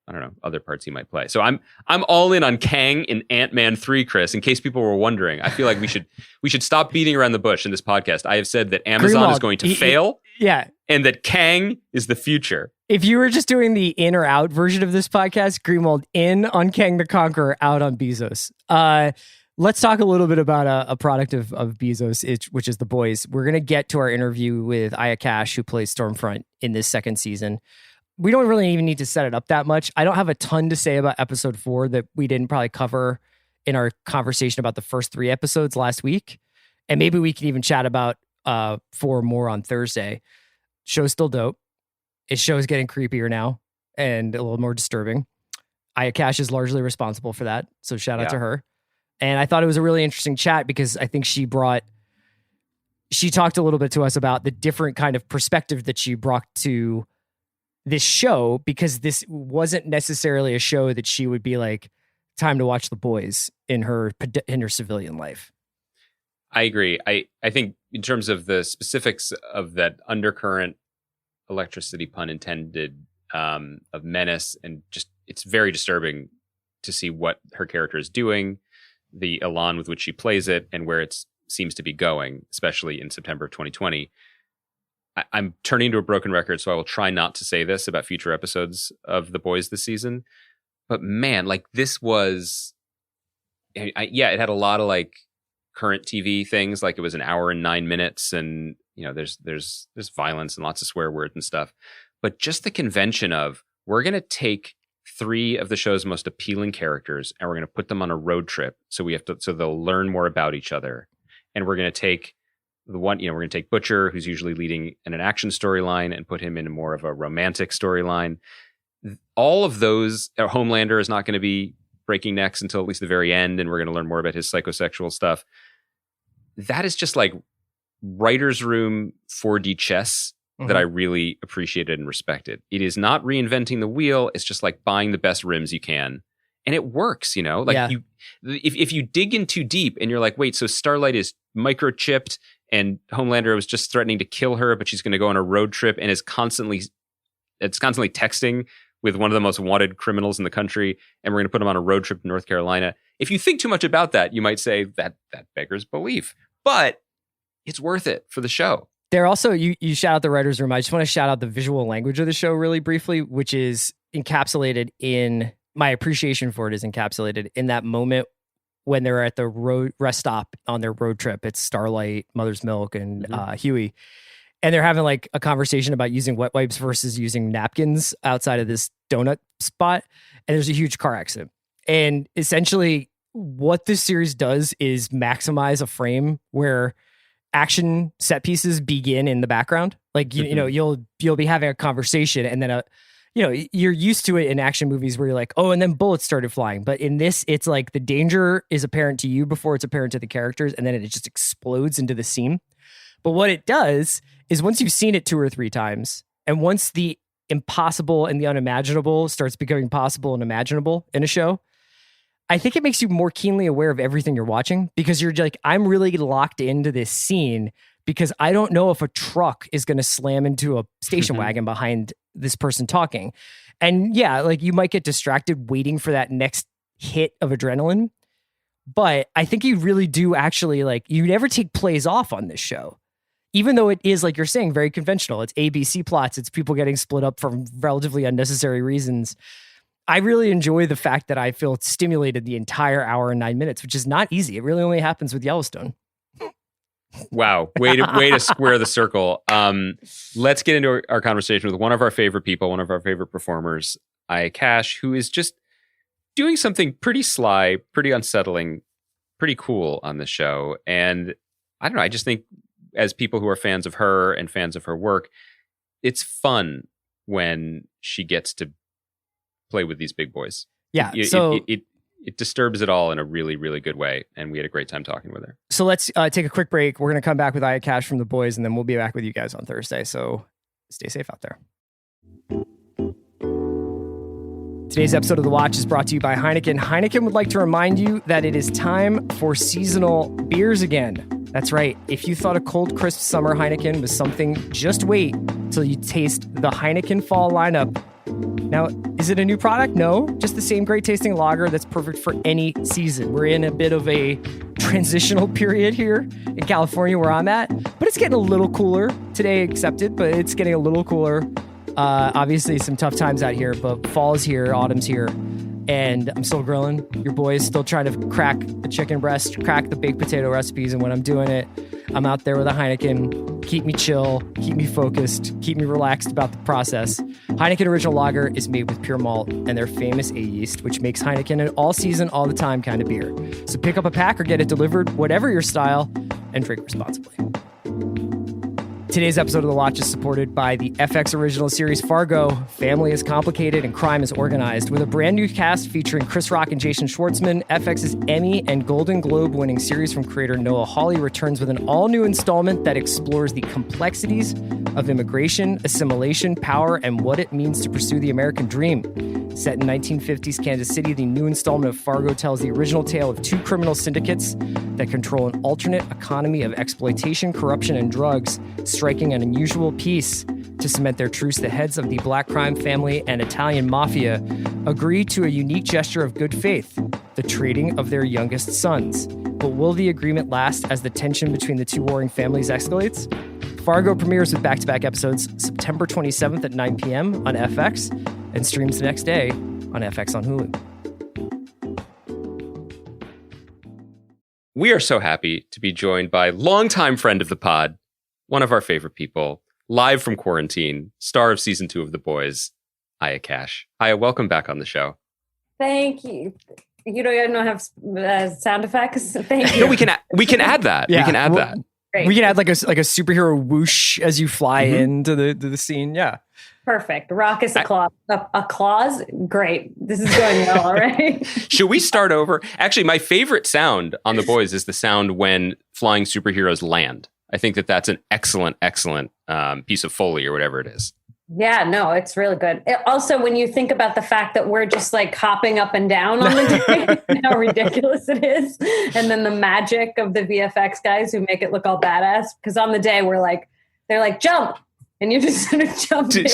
I don't know other parts he might play. So I'm all in on Kang in Ant-Man 3, Chris. In case people were wondering, I feel like we should stop beating around the bush in this podcast. I have said that Amazon Greenwald, is going to fail, yeah, and that Kang is the future. If you were just doing the in or out version of this podcast, Greenwald in on Kang the Conqueror, out on Bezos. Let's talk a little bit about a product of Bezos, which is The Boys. We're going to get to our interview with Aya Cash, who plays Stormfront in this second season. We don't really even need to set it up that much. I don't have a ton to say about episode 4 that we didn't probably cover in our conversation about the first 3 episodes last week. And maybe we can even chat about 4 more on Thursday. Show's still dope. His show is getting creepier now and a little more disturbing. Aya Cash is largely responsible for that. So shout out to her. And I thought it was a really interesting chat because I think she talked a little bit to us about the different kind of perspective that she brought to this show, because this wasn't necessarily a show that she would be like, time to watch The Boys in her civilian life. I agree. I think in terms of the specifics of that undercurrent, electricity pun intended, of menace, and just it's very disturbing to see what her character is doing, the elan with which she plays it, and where it seems to be going, especially in September of 2020. I'm turning to a broken record, so I will try not to say this about future episodes of The Boys this season. But man, like this was, it had a lot of like current TV things, like it was an hour and 9 minutes, and there's violence and lots of swear words and stuff. But just the convention of, we're going to take 3 of the show's most appealing characters and we're going to put them on a road trip, so they'll learn more about each other, and we're going to take we're going to take Butcher, who's usually leading in an action storyline, and put him in more of a romantic storyline. All of those, Homelander is not going to be breaking necks until at least the very end, and we're going to learn more about his psychosexual stuff. That is just like writer's room 4D chess that I really appreciated and respected. It is not reinventing the wheel. It's just like buying the best rims you can. And it works, if you dig in too deep and you're like, wait, so Starlight is microchipped and Homelander was just threatening to kill her, but she's going to go on a road trip and is constantly texting with one of the most wanted criminals in the country, and we're going to put him on a road trip to North Carolina. If you think too much about that, you might say that beggars belief, but it's worth it for the show. There also, you shout out the writer's room. I just want to shout out the visual language of the show really briefly, which is encapsulated in, my appreciation for it is encapsulated in that moment when they're at the rest stop on their road trip. It's Starlight, Mother's Milk, and Huey. And they're having like a conversation about using wet wipes versus using napkins outside of this donut spot. And there's a huge car accident. And essentially what this series does is maximize a frame where action set pieces begin in the background. Like, you'll be having a conversation, and then you're used to it in action movies where you're like, oh, and then bullets started flying. But in this, it's like the danger is apparent to you before it's apparent to the characters, and then it just explodes into the scene. But what it does is, once you've seen it 2 or 3 times, and once the impossible and the unimaginable starts becoming possible and imaginable in a show, I think it makes you more keenly aware of everything you're watching, because you're like, I'm really locked into this scene because I don't know if a truck is going to slam into a station wagon behind this person talking. And yeah, like you might get distracted waiting for that next hit of adrenaline. But I think you really do actually, like, you never take plays off on this show. Even though it is, like you're saying, very conventional. It's ABC plots. It's people getting split up for relatively unnecessary reasons. I really enjoy the fact that I feel stimulated the entire hour and 9 minutes, which is not easy. It really only happens with Yellowstone. Wow. Way to square the circle. Let's get into our conversation with one of our favorite people, one of our favorite performers, Aya Cash, who is just doing something pretty sly, pretty unsettling, pretty cool on the show. And I don't know, I just think as people who are fans of her and fans of her work, it's fun when she gets to play with these big boys. Yeah. It disturbs it all in a really, really good way. And we had a great time talking with her. So let's take a quick break. We're going to come back with Aya Cash from The Boys, and then we'll be back with you guys on Thursday. So stay safe out there. Today's episode of The Watch is brought to you by Heineken. Heineken would like to remind you that it is time for seasonal beers again. That's right. If you thought a cold, crisp summer Heineken was something, just wait till you taste the Heineken Fall lineup. Now, is it a new product? No, just the same great tasting lager that's perfect for any season. We're in a bit of a transitional period here in California where I'm at, but it's getting a little cooler. Today accepted, but it's getting a little cooler. Obviously some tough times out here, but fall's here, autumn's here, and I'm still grilling. Your boy is still trying to crack the chicken breast, crack the baked potato recipes, and when I'm doing it, I'm out there with a Heineken. Keep me chill, keep me focused, keep me relaxed about the process. Heineken Original Lager is made with pure malt and their famous A yeast, which makes Heineken an all-season, all-the-time kind of beer. So pick up a pack or get it delivered, whatever your style, and drink responsibly. Today's episode of The Watch is supported by the FX original series Fargo. Family is complicated and crime is organized. With a brand new cast featuring Chris Rock and Jason Schwartzman, FX's Emmy and Golden Globe winning series from creator Noah Hawley returns with an all-new installment that explores the complexities of immigration, assimilation, power, and what it means to pursue the American dream. Set in 1950s Kansas City, the new installment of Fargo tells the original tale of two criminal syndicates that control an alternate economy of exploitation, corruption, and drugs, striking an unusual peace. To cement their truce, the heads of the Black crime family and Italian mafia agree to a unique gesture of good faith, the trading of their youngest sons. But will the agreement last as the tension between the two warring families escalates? Fargo premieres with back-to-back episodes September 27th at 9 p.m. on FX and streams the next day on FX on Hulu. We are so happy to be joined by longtime friend of the pod, one of our favorite people, live from quarantine, star of season 2 of The Boys, Aya Cash. Aya, welcome back on the show. Thank you. You don't have sound effects? Thank you. No, we can add that. Yeah, we can add that. Great. We can add like a superhero whoosh as you fly into the scene. Yeah. Perfect. Raucous applause. Great. This is going well already. Should we start over? Actually, my favorite sound on The Boys is the sound when flying superheroes land. I think that's an excellent piece of Foley or whatever it is. Yeah, no, it's really good. Also, when you think about the fact that we're just like hopping up and down on the day, and how ridiculous it is. And then the magic of the VFX guys who make it look all badass. Because on the day they're like, jump. And you're just sort of jumping.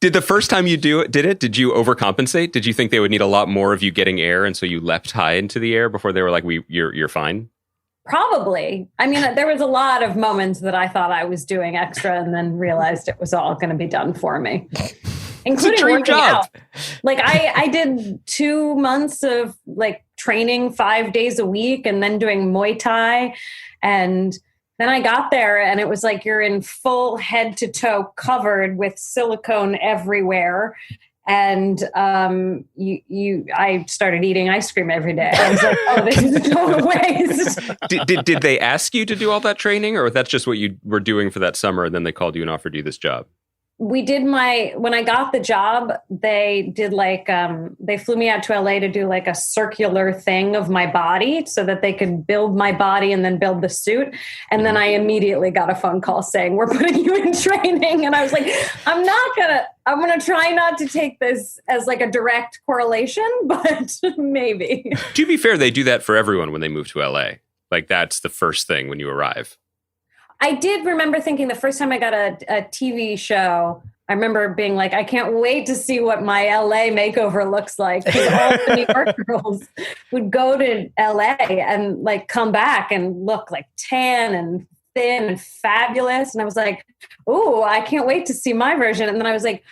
Did the first time you did it, did you overcompensate? Did you think they would need a lot more of you getting air? And so you leapt high into the air before they were like, you're fine? Probably. I mean, there was a lot of moments that I thought I was doing extra and then realized it was all going to be done for me, including working out. Like I did 2 months of like training 5 days a week and then doing Muay Thai. And then I got there and it was like you're in full head to toe covered with silicone everywhere. And I started eating ice cream every day. I was like, oh, this is total waste. Did they ask you to do all that training, or that's just what you were doing for that summer and then they called you and offered you this job? We did when I got the job, they did like, they flew me out to LA to do like a circular thing of my body so that they could build my body and then build the suit. And then I immediately got a phone call saying, we're putting you in training. And I was like, I'm going to try not to take this as like a direct correlation, but maybe. To be fair, they do that for everyone when they move to LA. Like that's the first thing when you arrive. I did remember thinking the first time I got a TV show, I remember being like, I can't wait to see what my LA makeover looks like. Because all the New York girls would go to LA and like come back and look like tan and thin and fabulous. And I was like, oh, I can't wait to see my version. And then I was like,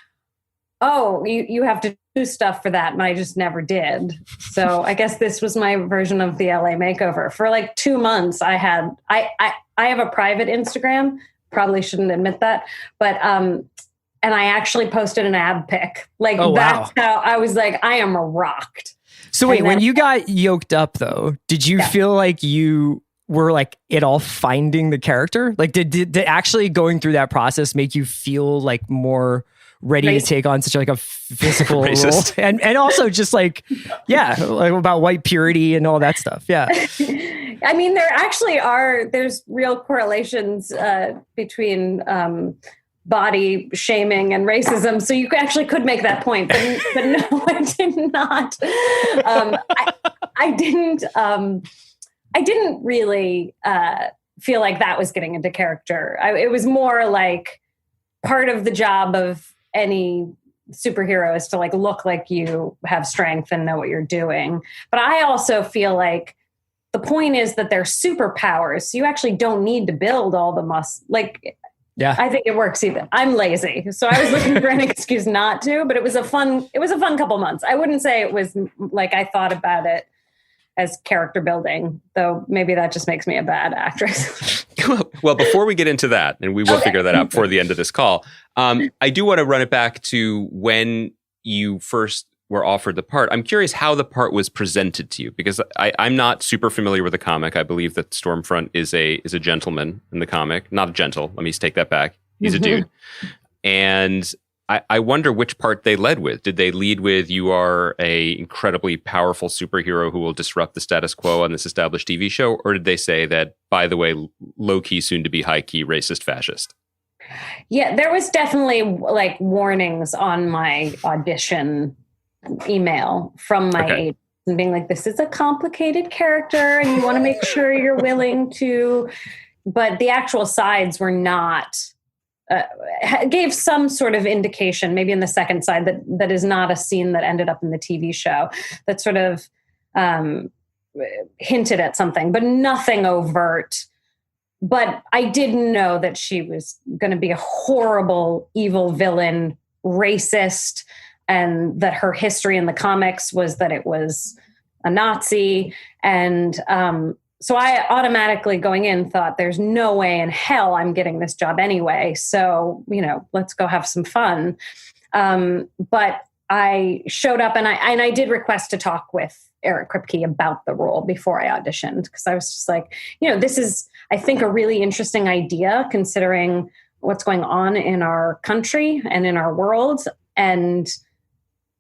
oh, you have to do stuff for that. And I just never did. So I guess this was my version of the LA makeover. For like 2 months, I have a private Instagram. Probably shouldn't admit that. But, and I actually posted an ab pic. Like, that's how I was like, I am rocked. So wait, when you got yoked up though, did you feel like you were like at all finding the character? Like did actually going through that process make you feel like more ready to take on such like a physical role? And also just like, like about white purity and all that stuff. Yeah. I mean, there's real correlations between body shaming and racism. So you actually could make that point, but no, I did not. I didn't really feel like that was getting into character. It was more like part of the job of any superhero is to like look like you have strength and know what you're doing. But I also feel like the point is that they're superpowers. So you actually don't need to build all the muscle. Like, I think it works even. I'm lazy. So I was looking for an excuse not to, but it was a fun couple months. I wouldn't say it was like I thought about it as character building, though maybe that just makes me a bad actress. Well, before we get into that, and we will figure that out before the end of this call, I do want to run it back to when you first were offered the part. I'm curious how the part was presented to you, because I'm not super familiar with the comic. I believe that Stormfront is a gentleman in the comic. Not a gentle. Let me take that back. He's a dude. And I wonder which part they led with. Did they lead with, you are a incredibly powerful superhero who will disrupt the status quo on this established TV show? Or did they say that, by the way, low-key, soon-to-be high-key racist fascist? Yeah, there was definitely like warnings on my audition email from my agent and being like, this is a complicated character and you want to make sure you're willing to, but the actual sides were not, gave some sort of indication, maybe in the second side, that is not a scene that ended up in the TV show, that sort of hinted at something, but nothing overt. But I didn't know that she was going to be a horrible, evil villain, racist, and that her history in the comics was that it was a Nazi. And so I automatically going in thought, there's no way in hell I'm getting this job anyway. So, let's go have some fun. But I showed up and I did request to talk with Eric Kripke about the role before I auditioned, because I was just like, this is, I think, a really interesting idea considering what's going on in our country and in our world.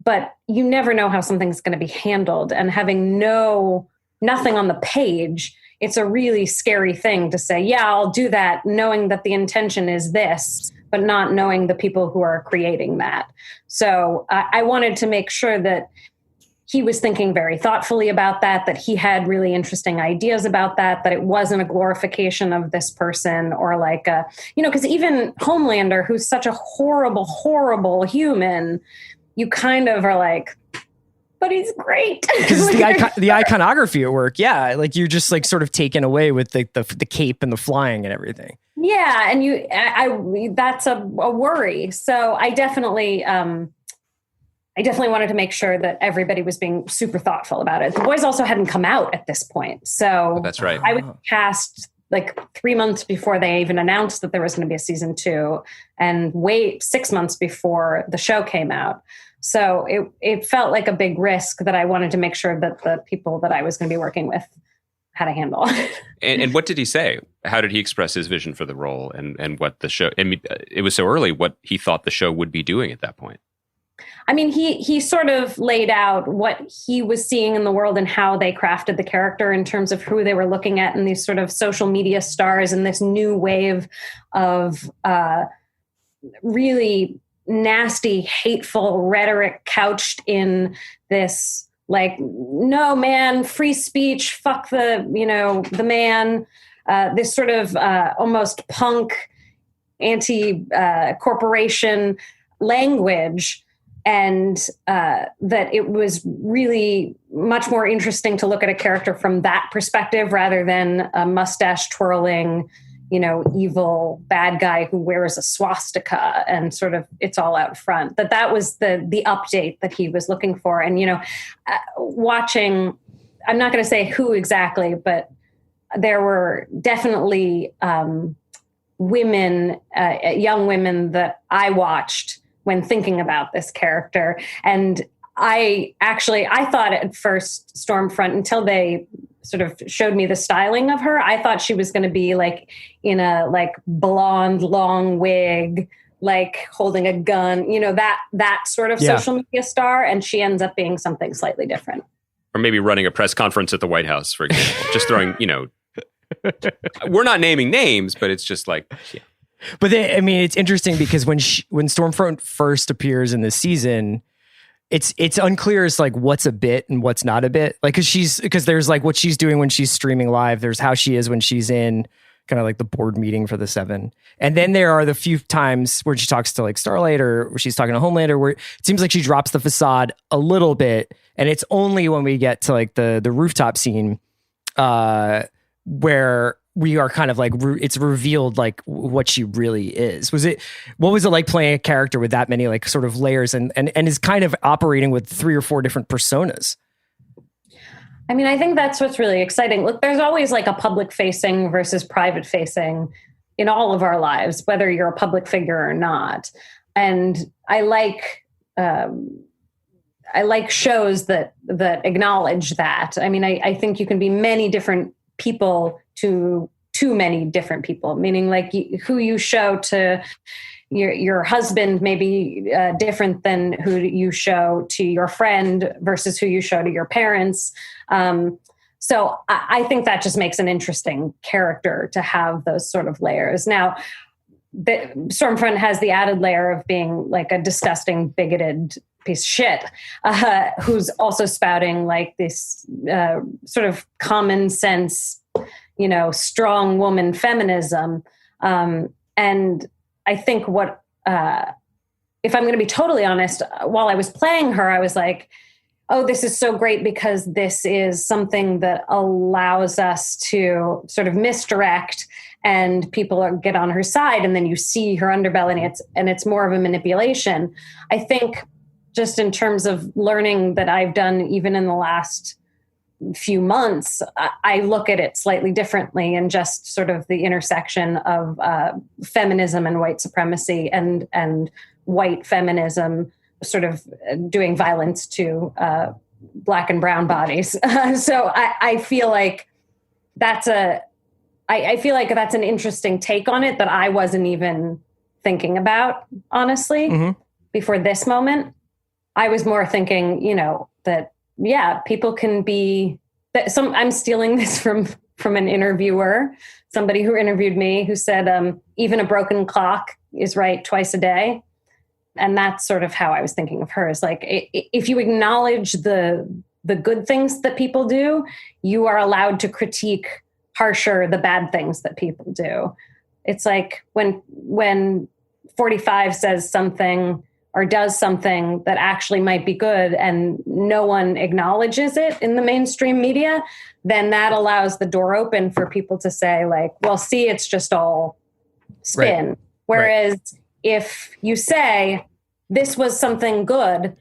But you never know how something's going to be handled, and having nothing on the page, it's a really scary thing to say, yeah, I'll do that, knowing that the intention is this, but not knowing the people who are creating that. So I wanted to make sure that he was thinking very thoughtfully about that he had really interesting ideas about that it wasn't a glorification of this person, or like, because even Homelander, who's such a horrible, horrible human, you kind of are like, but he's great. Because the iconography at work, yeah, like you're just like sort of taken away with the cape and the flying and everything. Yeah, and that's a worry. So I definitely wanted to make sure that everybody was being super thoughtful about it. The boys also hadn't come out at this point, so that's right. I was cast like 3 months before they even announced that there was going to be a season 2, and wait 6 months before the show came out. So it felt like a big risk that I wanted to make sure that the people that I was going to be working with had a handle. And what did he say? How did he express his vision for the role and what the show, I mean, it was so early, what he thought the show would be doing at that point? I mean, he sort of laid out what he was seeing in the world and how they crafted the character in terms of who they were looking at and these sort of social media stars and this new wave of really nasty, hateful rhetoric couched in this, like, no man, free speech, fuck the man, this sort of almost punk anti-corporation language. And that it was really much more interesting to look at a character from that perspective rather than a mustache twirling, evil bad guy who wears a swastika and sort of it's all out front. That was the update that he was looking for. And, watching, I'm not going to say who exactly, but there were definitely women, young women that I watched when thinking about this character. And I thought at first Stormfront, until they sort of showed me the styling of her, I thought she was going to be like in a like blonde, long wig, like holding a gun, that sort of social media star. And she ends up being something slightly different. Or maybe running a press conference at the White House, for example, just throwing, we're not naming names, but it's just like, yeah. But it's interesting because when Stormfront first appears in the season, it's unclear as like what's a bit and what's not a bit. Like, because there's like what she's doing when she's streaming live. There's how she is when she's in kind of like the board meeting for the 7. And then there are the few times where she talks to like Starlight or where she's talking to Homelander, where it seems like she drops the facade a little bit. And it's only when we get to like the rooftop scene where we are kind of like, it's revealed like what she really is. What was it like playing a character with that many like sort of layers and is kind of operating with 3 or 4 different personas? I mean, I think that's what's really exciting. Look, there's always like a public facing versus private facing in all of our lives, whether you're a public figure or not. And I like shows that acknowledge that. I mean, I think you can be many different people to too many different people, meaning like who you show to your husband may be different than who you show to your friend versus who you show to your parents. So I think that just makes an interesting character to have those sort of layers. Now, Stormfront has the added layer of being like a disgusting, bigoted piece of shit, who's also spouting like this sort of common sense, strong woman feminism. And I think if I'm going to be totally honest, while I was playing her, I was like, oh, this is so great because this is something that allows us to sort of misdirect and people get on her side, and then you see her underbelly and it's more of a manipulation. I think just in terms of learning that I've done even in the last few months, I look at it slightly differently, and just sort of the intersection of feminism and white supremacy and white feminism sort of doing violence to Black and brown bodies. So I feel like that's an interesting take on it that I wasn't even thinking about, honestly, before this moment. I was more thinking, that, yeah, people can be that I'm stealing this from an interviewer, somebody who interviewed me, who said, even a broken clock is right twice a day. And that's sort of how I was thinking of her, is like, if you acknowledge the good things that people do, you are allowed to critique harsher the bad things that people do. It's like when 45 says something or does something that actually might be good and no one acknowledges it in the mainstream media, then that allows the door open for people to say like, well, see, it's just all spin. Right. Whereas if you say this was something good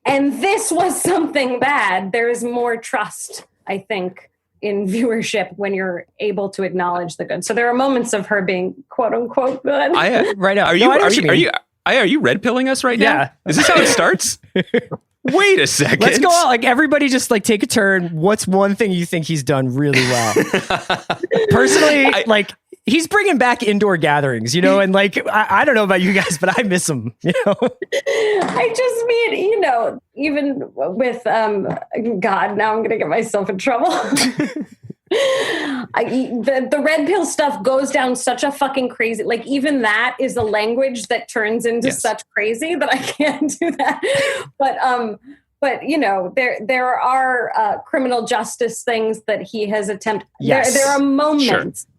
and this was something bad, there is more trust, I think, in viewership when you're able to acknowledge the good. So there are moments of her being quote unquote good. Right now. Are you red pilling us right now? Is this how it starts? Wait a second. Let's go out. Like, everybody just like take a turn. What's one thing you think he's done really well? Personally, he's bringing back indoor gatherings, and like, I don't know about you guys, but I miss them, I just mean, even with, God, now I'm going to get myself in trouble. The red pill stuff goes down such a fucking crazy, like even that is a language that turns into such crazy that I can't do that. But there are criminal justice things that he has attempted. Yes. There are moments. Sure.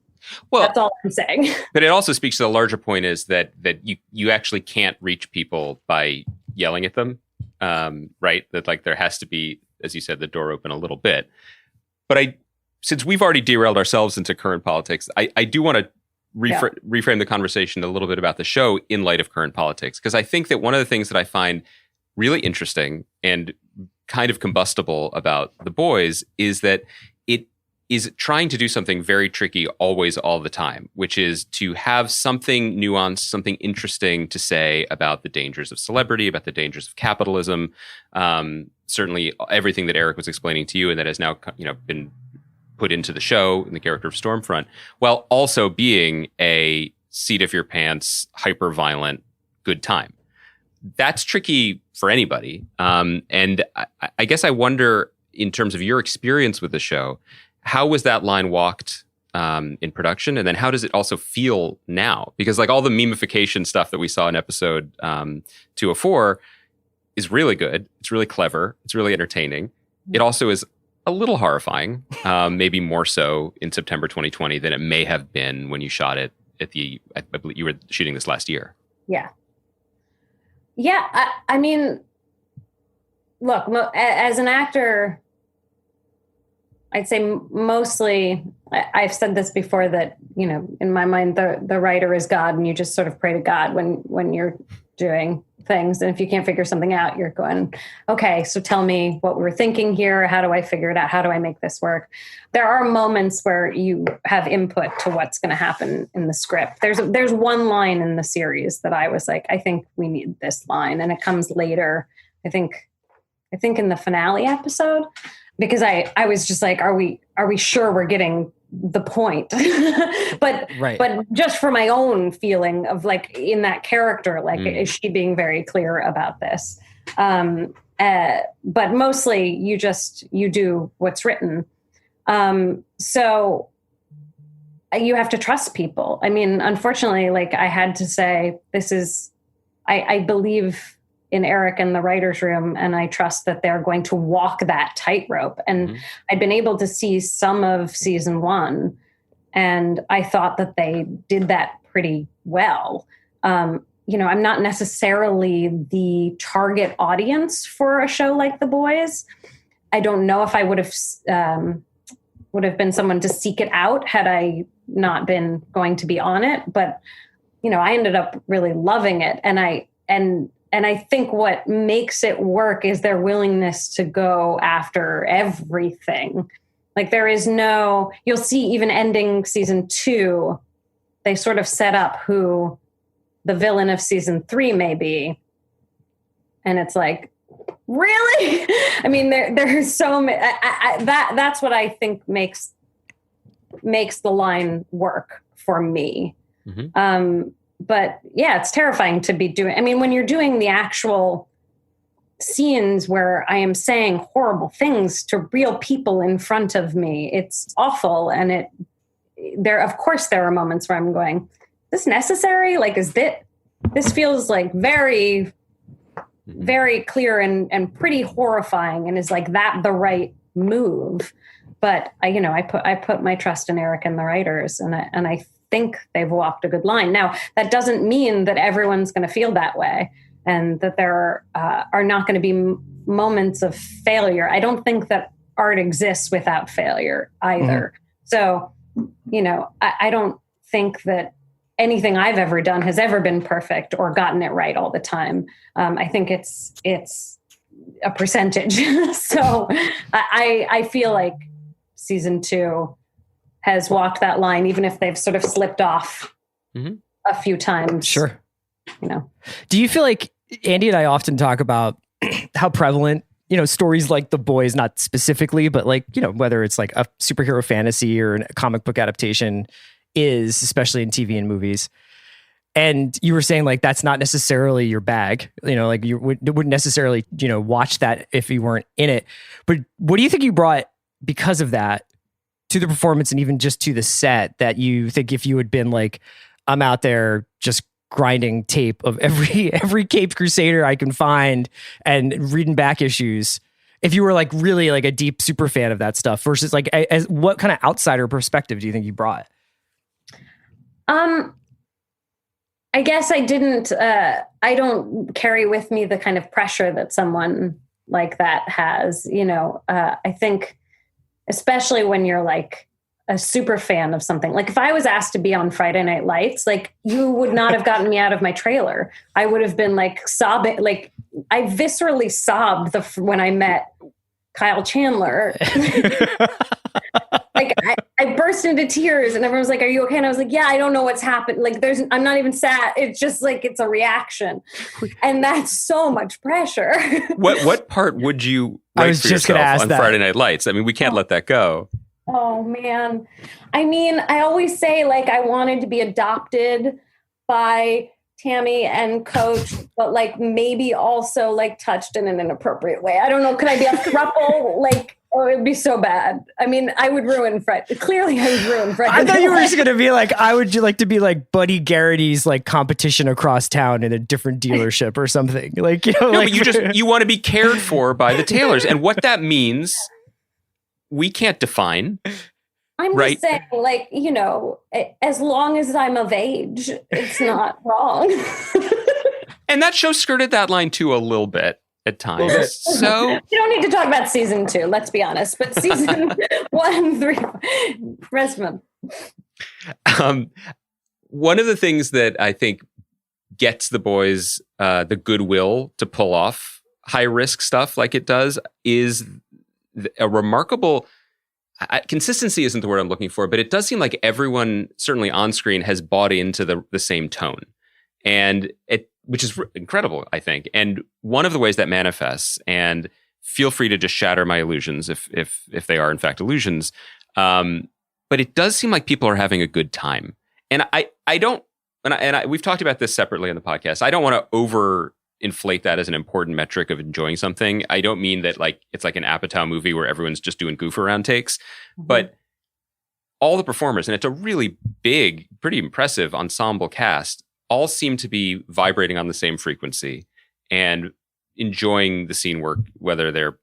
Well, that's all I'm saying. But it also speaks to the larger point is that you actually can't reach people by yelling at them, right? That like there has to be, as you said, the door open a little bit. But since we've already derailed ourselves into current politics, I do want to reframe the conversation a little bit about the show in light of current politics. Because I think that one of the things that I find really interesting and kind of combustible about The Boys is that it is trying to do something very tricky always, all the time, which is to have something nuanced, something interesting to say about the dangers of celebrity, about the dangers of capitalism. Certainly everything that Eric was explaining to you and that has now been put into the show in the character of Stormfront, while also being a seat of your pants, hyper violent, good time. That's tricky for anybody. And I guess I wonder, in terms of your experience with the show, how was that line walked in production? And then how does it also feel now? Because like all the memification stuff that we saw in episode 204 is really good. It's really clever. It's really entertaining. It also is a little horrifying, maybe more so in September 2020 than it may have been when you shot it I believe you were shooting this last year. Yeah. Yeah. I mean, look, as an actor, I'd say mostly, I've said this before that, in my mind, the writer is God, and you just sort of pray to God when you're doing things. And if you can't figure something out, you're going, okay, so tell me what we're thinking here. How do I figure it out? How do I make this work? There are moments where you have input to what's going to happen in the script. There's one line in the series that I was like, I think we need this line. And it comes later, I think in the finale episode, because I was just like, are we sure we're getting the point? but just for my own feeling of like in that character, like is she being very clear about this? But mostly you do what's written. So you have to trust people. I mean, unfortunately, like I had to say, I believe in Eric and the writer's room, and I trust that they're going to walk that tightrope. And I'd been able to see some of season 1, and I thought that they did that pretty well. You know, I'm not necessarily the target audience for a show like The Boys. I don't know if I would have been someone to seek it out had I not been going to be on it. But, you know, I ended up really loving it. And I think what makes it work is their willingness to go after everything. Like you'll see even ending season 2, they sort of set up who the villain of season 3 may be. And it's like, really? I mean, there's so many, that's what I think makes the line work for me. But yeah, it's terrifying to be doing. I mean, when you're doing the actual scenes where I am saying horrible things to real people in front of me, it's awful. And of course there are moments where I'm going, is this necessary? Like, this feels like very, very clear and pretty horrifying. And is like that the right move? But I put my trust in Eric and the writers, and I think they've walked a good line. Now, that doesn't mean that everyone's going to feel that way, and that there are not going to be moments of failure. I don't think that art exists without failure either. So, you know, I don't think that anything I've ever done has ever been perfect or gotten it right all the time. I think it's a percentage. So I feel like season 2 has walked that line, even if they've sort of slipped off a few times. Sure. You know, do you feel like Andy and I often talk about how prevalent, you know, stories like The Boys, not specifically, but like, you know, whether it's like a superhero fantasy or a comic book adaptation is, especially in TV and movies. And you were saying like, that's not necessarily your bag, you know, like you wouldn't necessarily, you know, watch that if you weren't in it. But what do you think you brought because of that to the performance and even just to the set, that you think if you had been like, I'm out there just grinding tape of every Caped Crusader I can find and reading back issues, if you were like really like a deep super fan of that stuff versus like, as what kind of outsider perspective do you think you brought? I guess I didn't, I don't carry with me the kind of pressure that someone like that has, you know. I think especially when you're like a super fan of something, like if I was asked to be on Friday Night Lights, like you would not have gotten me out of my trailer. I would have been like sobbing. Like I viscerally sobbed when I met Kyle Chandler. Like I burst into tears and everyone was like, are you okay? And I was like, yeah, I don't know what's happened. Like I'm not even sad. It's just like, it's a reaction. And that's so much pressure. What part would you write for yourself on Friday Night Lights? I mean, we can't let that go. Oh man. I mean, I always say like, I wanted to be adopted by Tammy and Coach, but like maybe also like touched in an inappropriate way. I don't know. Could I be a throuple? Like, oh, it'd be so bad. I mean, I would ruin Fred. Clearly, I would ruin Fred. I thought you were just going to be like, I would like to be like Buddy Garrity's like competition across town in a different dealership or something. Like, you know, no, like, but you want to be cared for by the Taylors, and what that means, we can't define. I'm just saying, like, you know, as long as I'm of age, it's not wrong. And that show skirted that line too a little bit at times. So you don't need to talk about season 2, let's be honest. But season 1, 3, rest of them. One of the things that I think gets The Boys the goodwill to pull off high risk stuff like it does is a remarkable consistency isn't the word I'm looking for, but it does seem like everyone, certainly on screen, has bought into the same tone, and which is incredible, I think. And one of the ways that manifests, and feel free to just shatter my illusions if they are in fact illusions, but it does seem like people are having a good time, and I don't, and we've talked about this separately on the podcast. I don't want to overinflate that as an important metric of enjoying something. I don't mean that like it's like an Apatow movie where everyone's just doing goof around takes, but all the performers, and it's a really big, pretty impressive ensemble cast, all seem to be vibrating on the same frequency and enjoying the scene work, whether they're,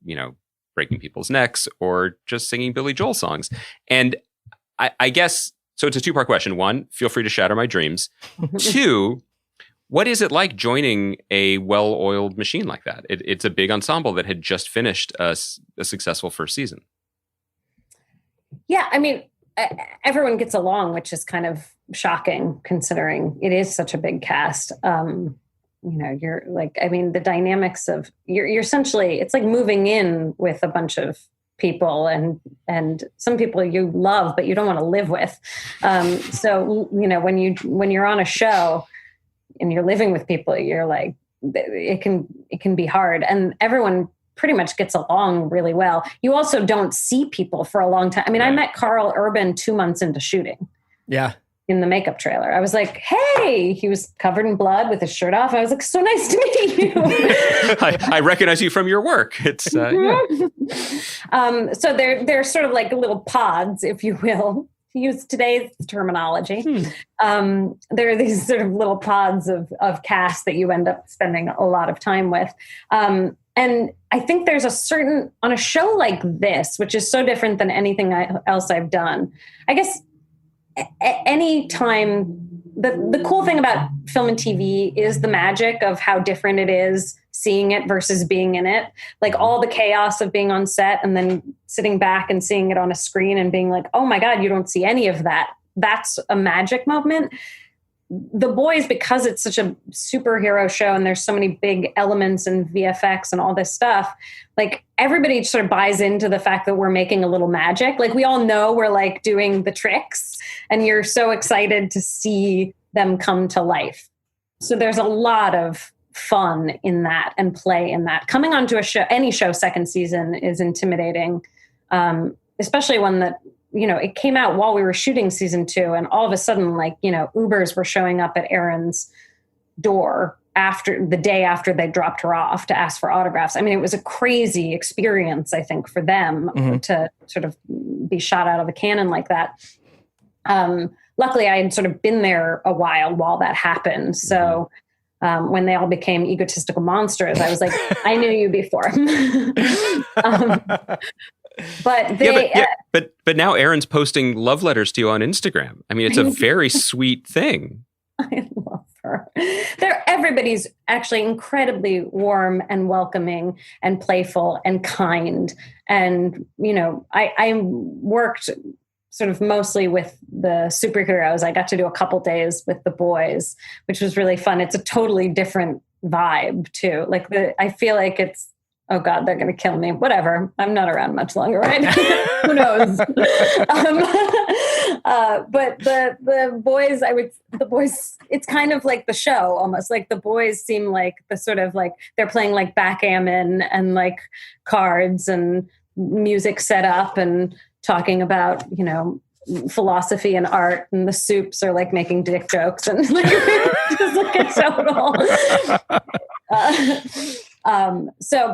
breaking people's necks or just singing Billy Joel songs. And I guess, so it's a two-part question. One, feel free to shatter my dreams. Two, what is it like joining a well-oiled machine like that? It's a big ensemble that had just finished a successful first season. Yeah, I mean, everyone gets along, which is kind of shocking considering it is such a big cast. You're like, I mean, the dynamics of you're essentially, it's like moving in with a bunch of people and some people you love, but you don't want to live with. So, when you're on a show and you're living with people, you're like, it can be hard, and everyone pretty much gets along really well. You also don't see people for a long time. I mean, I met Carl Urban 2 months into shooting. Yeah. In the makeup trailer. I was like, hey, he was covered in blood with his shirt off. I was like, so nice to meet you. I recognize you from your work. It's yeah. So they're sort of like little pods, if you will, to use today's terminology. There are these sort of little pods of cast that you end up spending a lot of time with. And I think there's on a show like this, which is so different than anything else I've done, I guess any time, the cool thing about film and TV is the magic of how different it is seeing it versus being in it. Like all the chaos of being on set and then sitting back and seeing it on a screen and being like, oh my God, you don't see any of that. That's a magic moment. The Boys, because it's such a superhero show and there's so many big elements and VFX and all this stuff, like everybody sort of buys into the fact that we're making a little magic. Like we all know we're like doing the tricks and you're so excited to see them come to life. So there's a lot of fun in that and play in that. Coming onto a show, any show second season is intimidating, especially one that, it came out while we were shooting season 2 and all of a sudden, like, Ubers were showing up at Erin's door the day after they dropped her off to ask for autographs. I mean, it was a crazy experience, I think, for them to sort of be shot out of a cannon like that. Luckily, I had sort of been there a while that happened. So when they all became egotistical monsters, I was like, I knew you before. But but now Erin's posting love letters to you on Instagram. I mean, it's a very sweet thing. I love her. Everybody's actually incredibly warm and welcoming and playful and kind. And, I worked sort of mostly with the superheroes. I got to do a couple days with the boys, which was really fun. It's a totally different vibe too. Like I feel like it's, oh God, they're going to kill me. Whatever. I'm not around much longer, right? Who knows? But the boys, it's kind of like the show almost. Like the boys seem like the sort of like they're playing like backgammon and like cards and music set up and talking about, philosophy and art, and the Soups are like making dick jokes and like just like a total.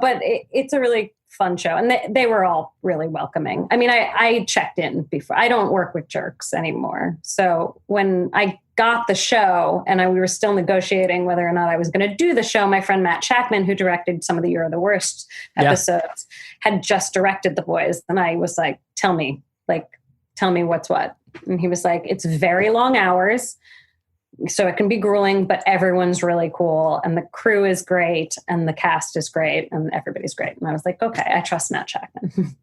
But it's a really fun show, and they were all really welcoming. I mean, I checked in before. I don't work with jerks anymore. So when I got the show and we were still negotiating whether or not I was going to do the show, my friend Matt Shackman, who directed some of the Year of the Worst episodes, had just directed The Boys. And I was like, tell me what's what. And he was like, it's very long hours, so it can be grueling, but everyone's really cool. And the crew is great. And the cast is great. And everybody's great. And I was like, okay, I trust Matt Shackman.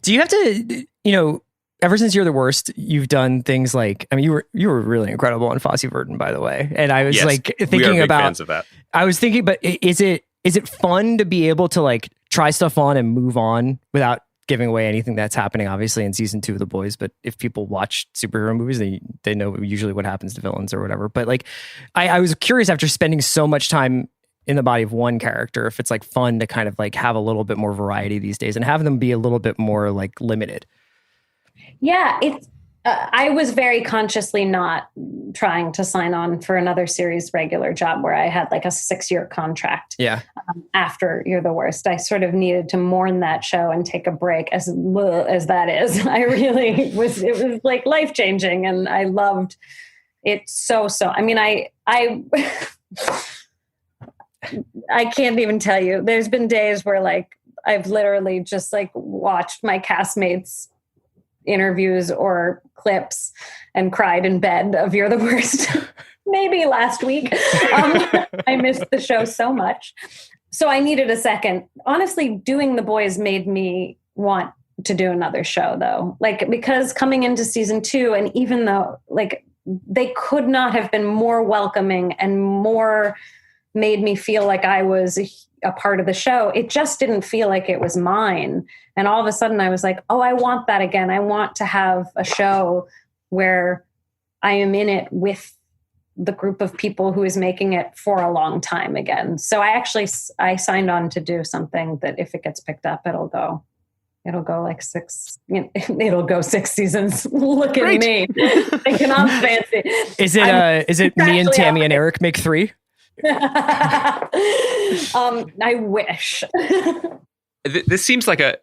Do you have to, ever since You're the Worst, you've done things like, I mean, you were really incredible on Fosse Verdon, by the way. And I was thinking about fans of that. I was thinking, but is it fun to be able to like try stuff on and move on without giving away anything that's happening, obviously, in season 2 of The Boys? But if people watch superhero movies, they know usually what happens to villains or whatever. But like, I was curious, after spending so much time in the body of one character, if it's like fun to kind of like have a little bit more variety these days and have them be a little bit more like limited. Yeah, I was very consciously not trying to sign on for another series regular job where I had like a 6-year contract. Yeah. After You're the Worst, I sort of needed to mourn that show and take a break. As that is, I really was. It was like life changing, and I loved it so. I mean, I can't even tell you. There's been days where like I've literally just like watched my castmates interviews or clips and cried in bed of You're the Worst. Maybe last week. I missed the show so much. So I needed a second. Honestly, doing The Boys made me want to do another show though. Like, because coming into season 2, and even though like they could not have been more welcoming and more made me feel like I was a part of the show, it just didn't feel like it was mine. And all of a sudden I was like, oh, I want that again. I want to have a show where I am in it with the group of people who is making it for a long time again. So I signed on to do something that if it gets picked up, it'll go like 6, it'll go 6 seasons. Look at me. I cannot fancy. Is it me and Tammy and Eric make 3? I wish. This seems like a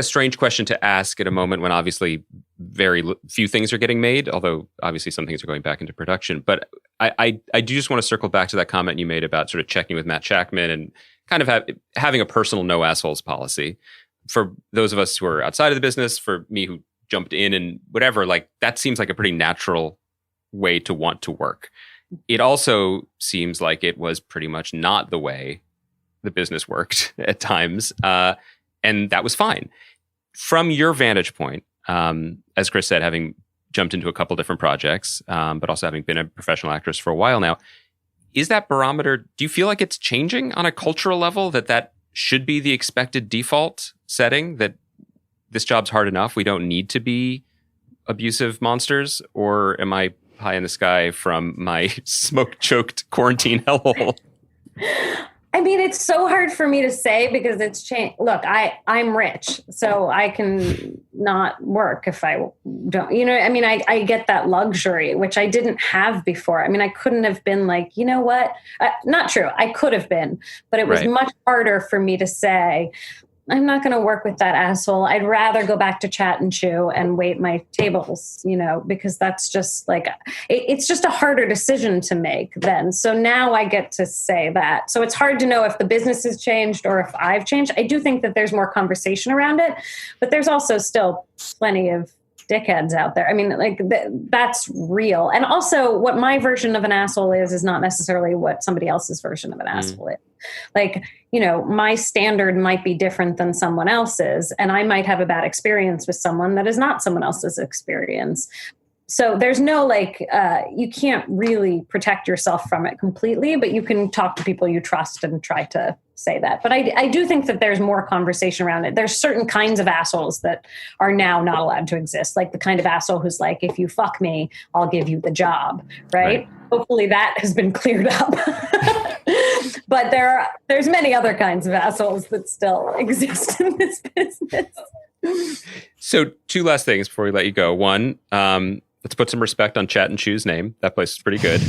strange question to ask at a moment when obviously very few things are getting made, although obviously some things are going back into production. But I do just want to circle back to that comment you made about sort of checking with Matt Shackman and kind of having a personal no assholes policy. For those of us who are outside of the business, for me who jumped in and whatever, like that seems like a pretty natural way to want to work. It also seems like it was pretty much not the way the business worked at times. And that was fine. From your vantage point, as Chris said, having jumped into a couple different projects, but also having been a professional actress for a while now, is that barometer, do you feel like it's changing on a cultural level, that should be the expected default setting, that this job's hard enough, we don't need to be abusive monsters? Or am I high in the sky from my smoke-choked quarantine hellhole? I mean, it's so hard for me to say because it's changed. Look, I'm rich, so I can not work if I don't. You know, I mean, I get that luxury, which I didn't have before. I mean, I couldn't have been like, you know what? Not true. I could have been, but it was much harder for me to say, I'm not going to work with that asshole. I'd rather go back to Chat and Chew and wait my tables, you know, because that's just like, it's just a harder decision to make then. So now I get to say that. So it's hard to know if the business has changed or if I've changed. I do think that there's more conversation around it, but there's also still plenty of dickheads out there. I mean, like that's real. And also what my version of an asshole is not necessarily what somebody else's version of an asshole is. Like, you know, my standard might be different than someone else's, and I might have a bad experience with someone that is not someone else's experience. So there's no like, you can't really protect yourself from it completely, but you can talk to people you trust and try to say that. But I do think that there's more conversation around it. There's certain kinds of assholes that are now not allowed to exist. Like the kind of asshole who's like, if you fuck me, I'll give you the job. Right? Hopefully that has been cleared up. But there's many other kinds of assholes that still exist in this business. So 2 last things before we let you go. One, let's put some respect on Chat and Chew's name. That place is pretty good.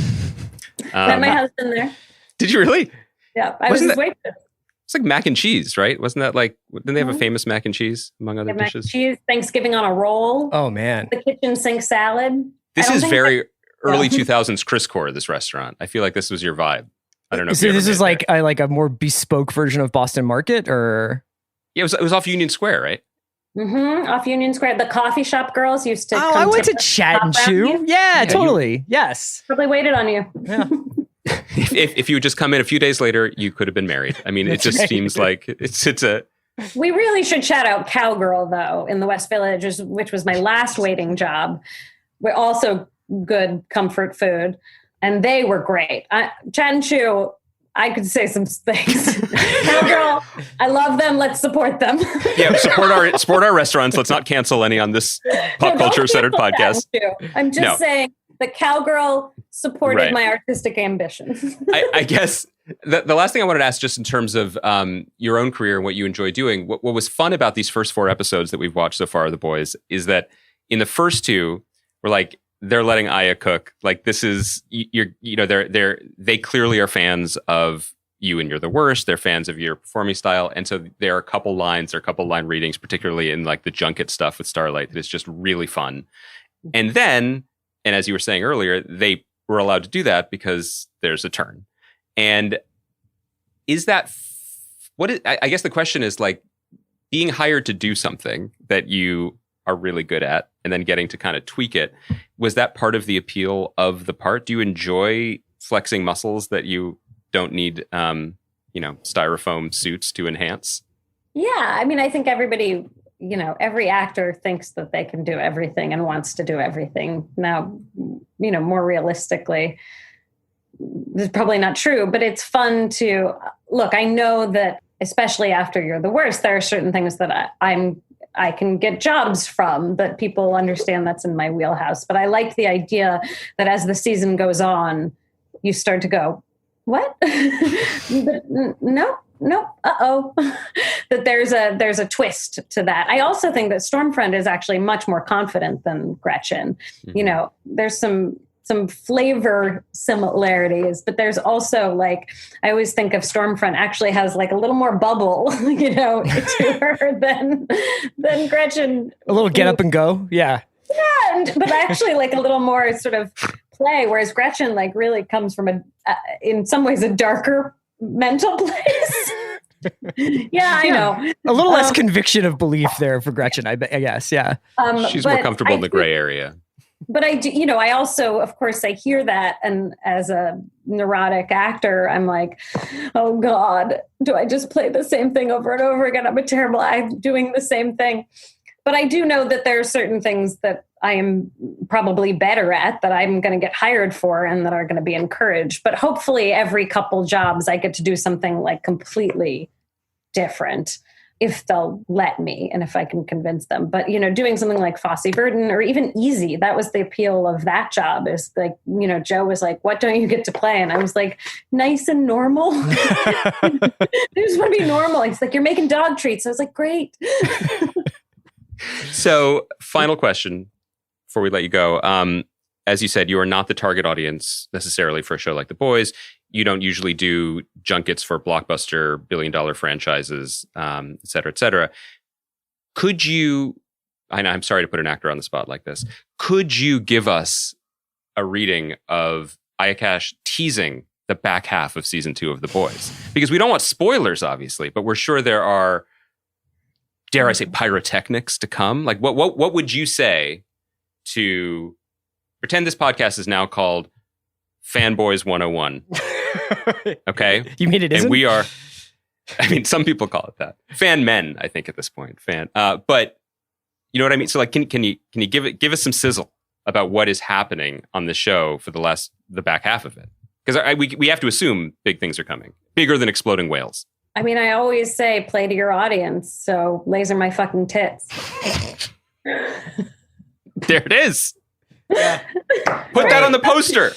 Met my husband there. Did you really? Yeah, I was his waitress. It's like mac and cheese, right? Wasn't that like, didn't they have a famous mac and cheese among other dishes? Mac and cheese, Thanksgiving on a roll. Oh, man. The kitchen sink salad. This is very early 2000s Chris Core, this restaurant. I feel like this was your vibe. I don't know. So this is like a more bespoke version of Boston Market, or? Yeah, it was off Union Square, right? Mm-hmm. Off Union Square. The coffee shop girls used to. Oh, I went to Chat and Chew. Yeah, totally. Yes. Probably waited on you. Yeah. if you would just come in a few days later, you could have been married. I mean, it just seems like it's a. We really should shout out Cowgirl though in the West Village, which was my last waiting job. We're also good comfort food, and they were great. Chat and Chew, I could say some things. Cowgirl, I love them. Let's support them. Yeah, support our restaurants. Let's not cancel any on this pop culture centered podcast. I'm just saying the Cowgirl supported my artistic ambitions. I guess the last thing I wanted to ask, just in terms of your own career and what you enjoy doing, what was fun about these first 4 episodes that we've watched so far of The Boys is that In the first two, we're like, they're letting Aya cook. Like, this is, they clearly are fans of you and You're the Worst. They're fans of your performing style. And so there are a couple line readings, particularly in like the junket stuff with Starlight, that is just really fun. And then, and as you were saying earlier, they were allowed to do that because there's a turn. And is that, I guess the question is, like, being hired to do something that you are really good at and then getting to kind of tweak it, was that part of the appeal of the part? Do you enjoy flexing muscles that you don't need, styrofoam suits to enhance? Yeah. I mean, I think everybody, every actor thinks that they can do everything and wants to do everything. Now, more realistically, this is probably not true, but it's fun to look. I know that especially after You're the Worst, there are certain things that I can get jobs from that people understand that's in my wheelhouse. But I like the idea that as the season goes on, you start to go, what? No, uh-oh. That there's a twist to that. I also think that Stormfront is actually much more confident than Gretchen. Mm-hmm. There's some flavor similarities, but there's also, like, I always think of Stormfront actually has like a little more bubble, to her than Gretchen. A little get up and go. Yeah. Yeah. But actually like a little more sort of play, whereas Gretchen like really comes from in some ways a darker mental place. Yeah, I know. A little less conviction of belief there for Gretchen, I guess. Yeah. She's more comfortable in the gray area. But I do, I also, of course, I hear that. And as a neurotic actor, I'm like, oh God, do I just play the same thing over and over again? I'm doing the same thing. But I do know that there are certain things that I am probably better at that I'm going to get hired for and that are going to be encouraged. But hopefully every couple jobs I get to do something like completely different, if they'll let me and if I can convince them. But, doing something like Fosse Verdon or even Easy, that was the appeal of that job, is like, Joe was like, what don't you get to play? And I was like, nice and normal. I just want to be normal. He's like, you're making dog treats. I was like, great. So final question before we let you go. As you said, you are not the target audience necessarily for a show like The Boys. You don't usually do junkets for blockbuster billion-dollar franchises, et cetera, et cetera. Could you, I'm sorry to put an actor on the spot like this, could you give us a reading of Ayakash teasing the back half of season 2 of The Boys? Because we don't want spoilers, obviously, but we're sure there are, dare I say, pyrotechnics to come. Like, what would you say to, pretend this podcast is now called Fanboys 101. Okay? You mean it isn't? And we are, some people call it that. Fan men, I think, at this point. But you know what I mean? So, like, can you give us some sizzle about what is happening on the show for the back half of it? Because we have to assume big things are coming. Bigger than exploding whales. I always say play to your audience. So laser my fucking tits. There it is. Yeah. Put that on the poster.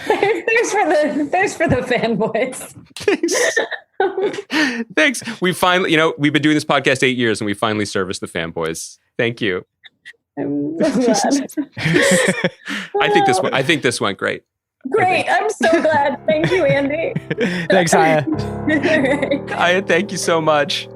There's for the fanboys. Thanks. We finally, we've been doing this podcast 8 years and we finally serviced the fanboys. Thank you. I'm so glad. I think this went great. Great. I'm so glad. Thank you, Andy. Thanks, Aya. Aya, thank you so much.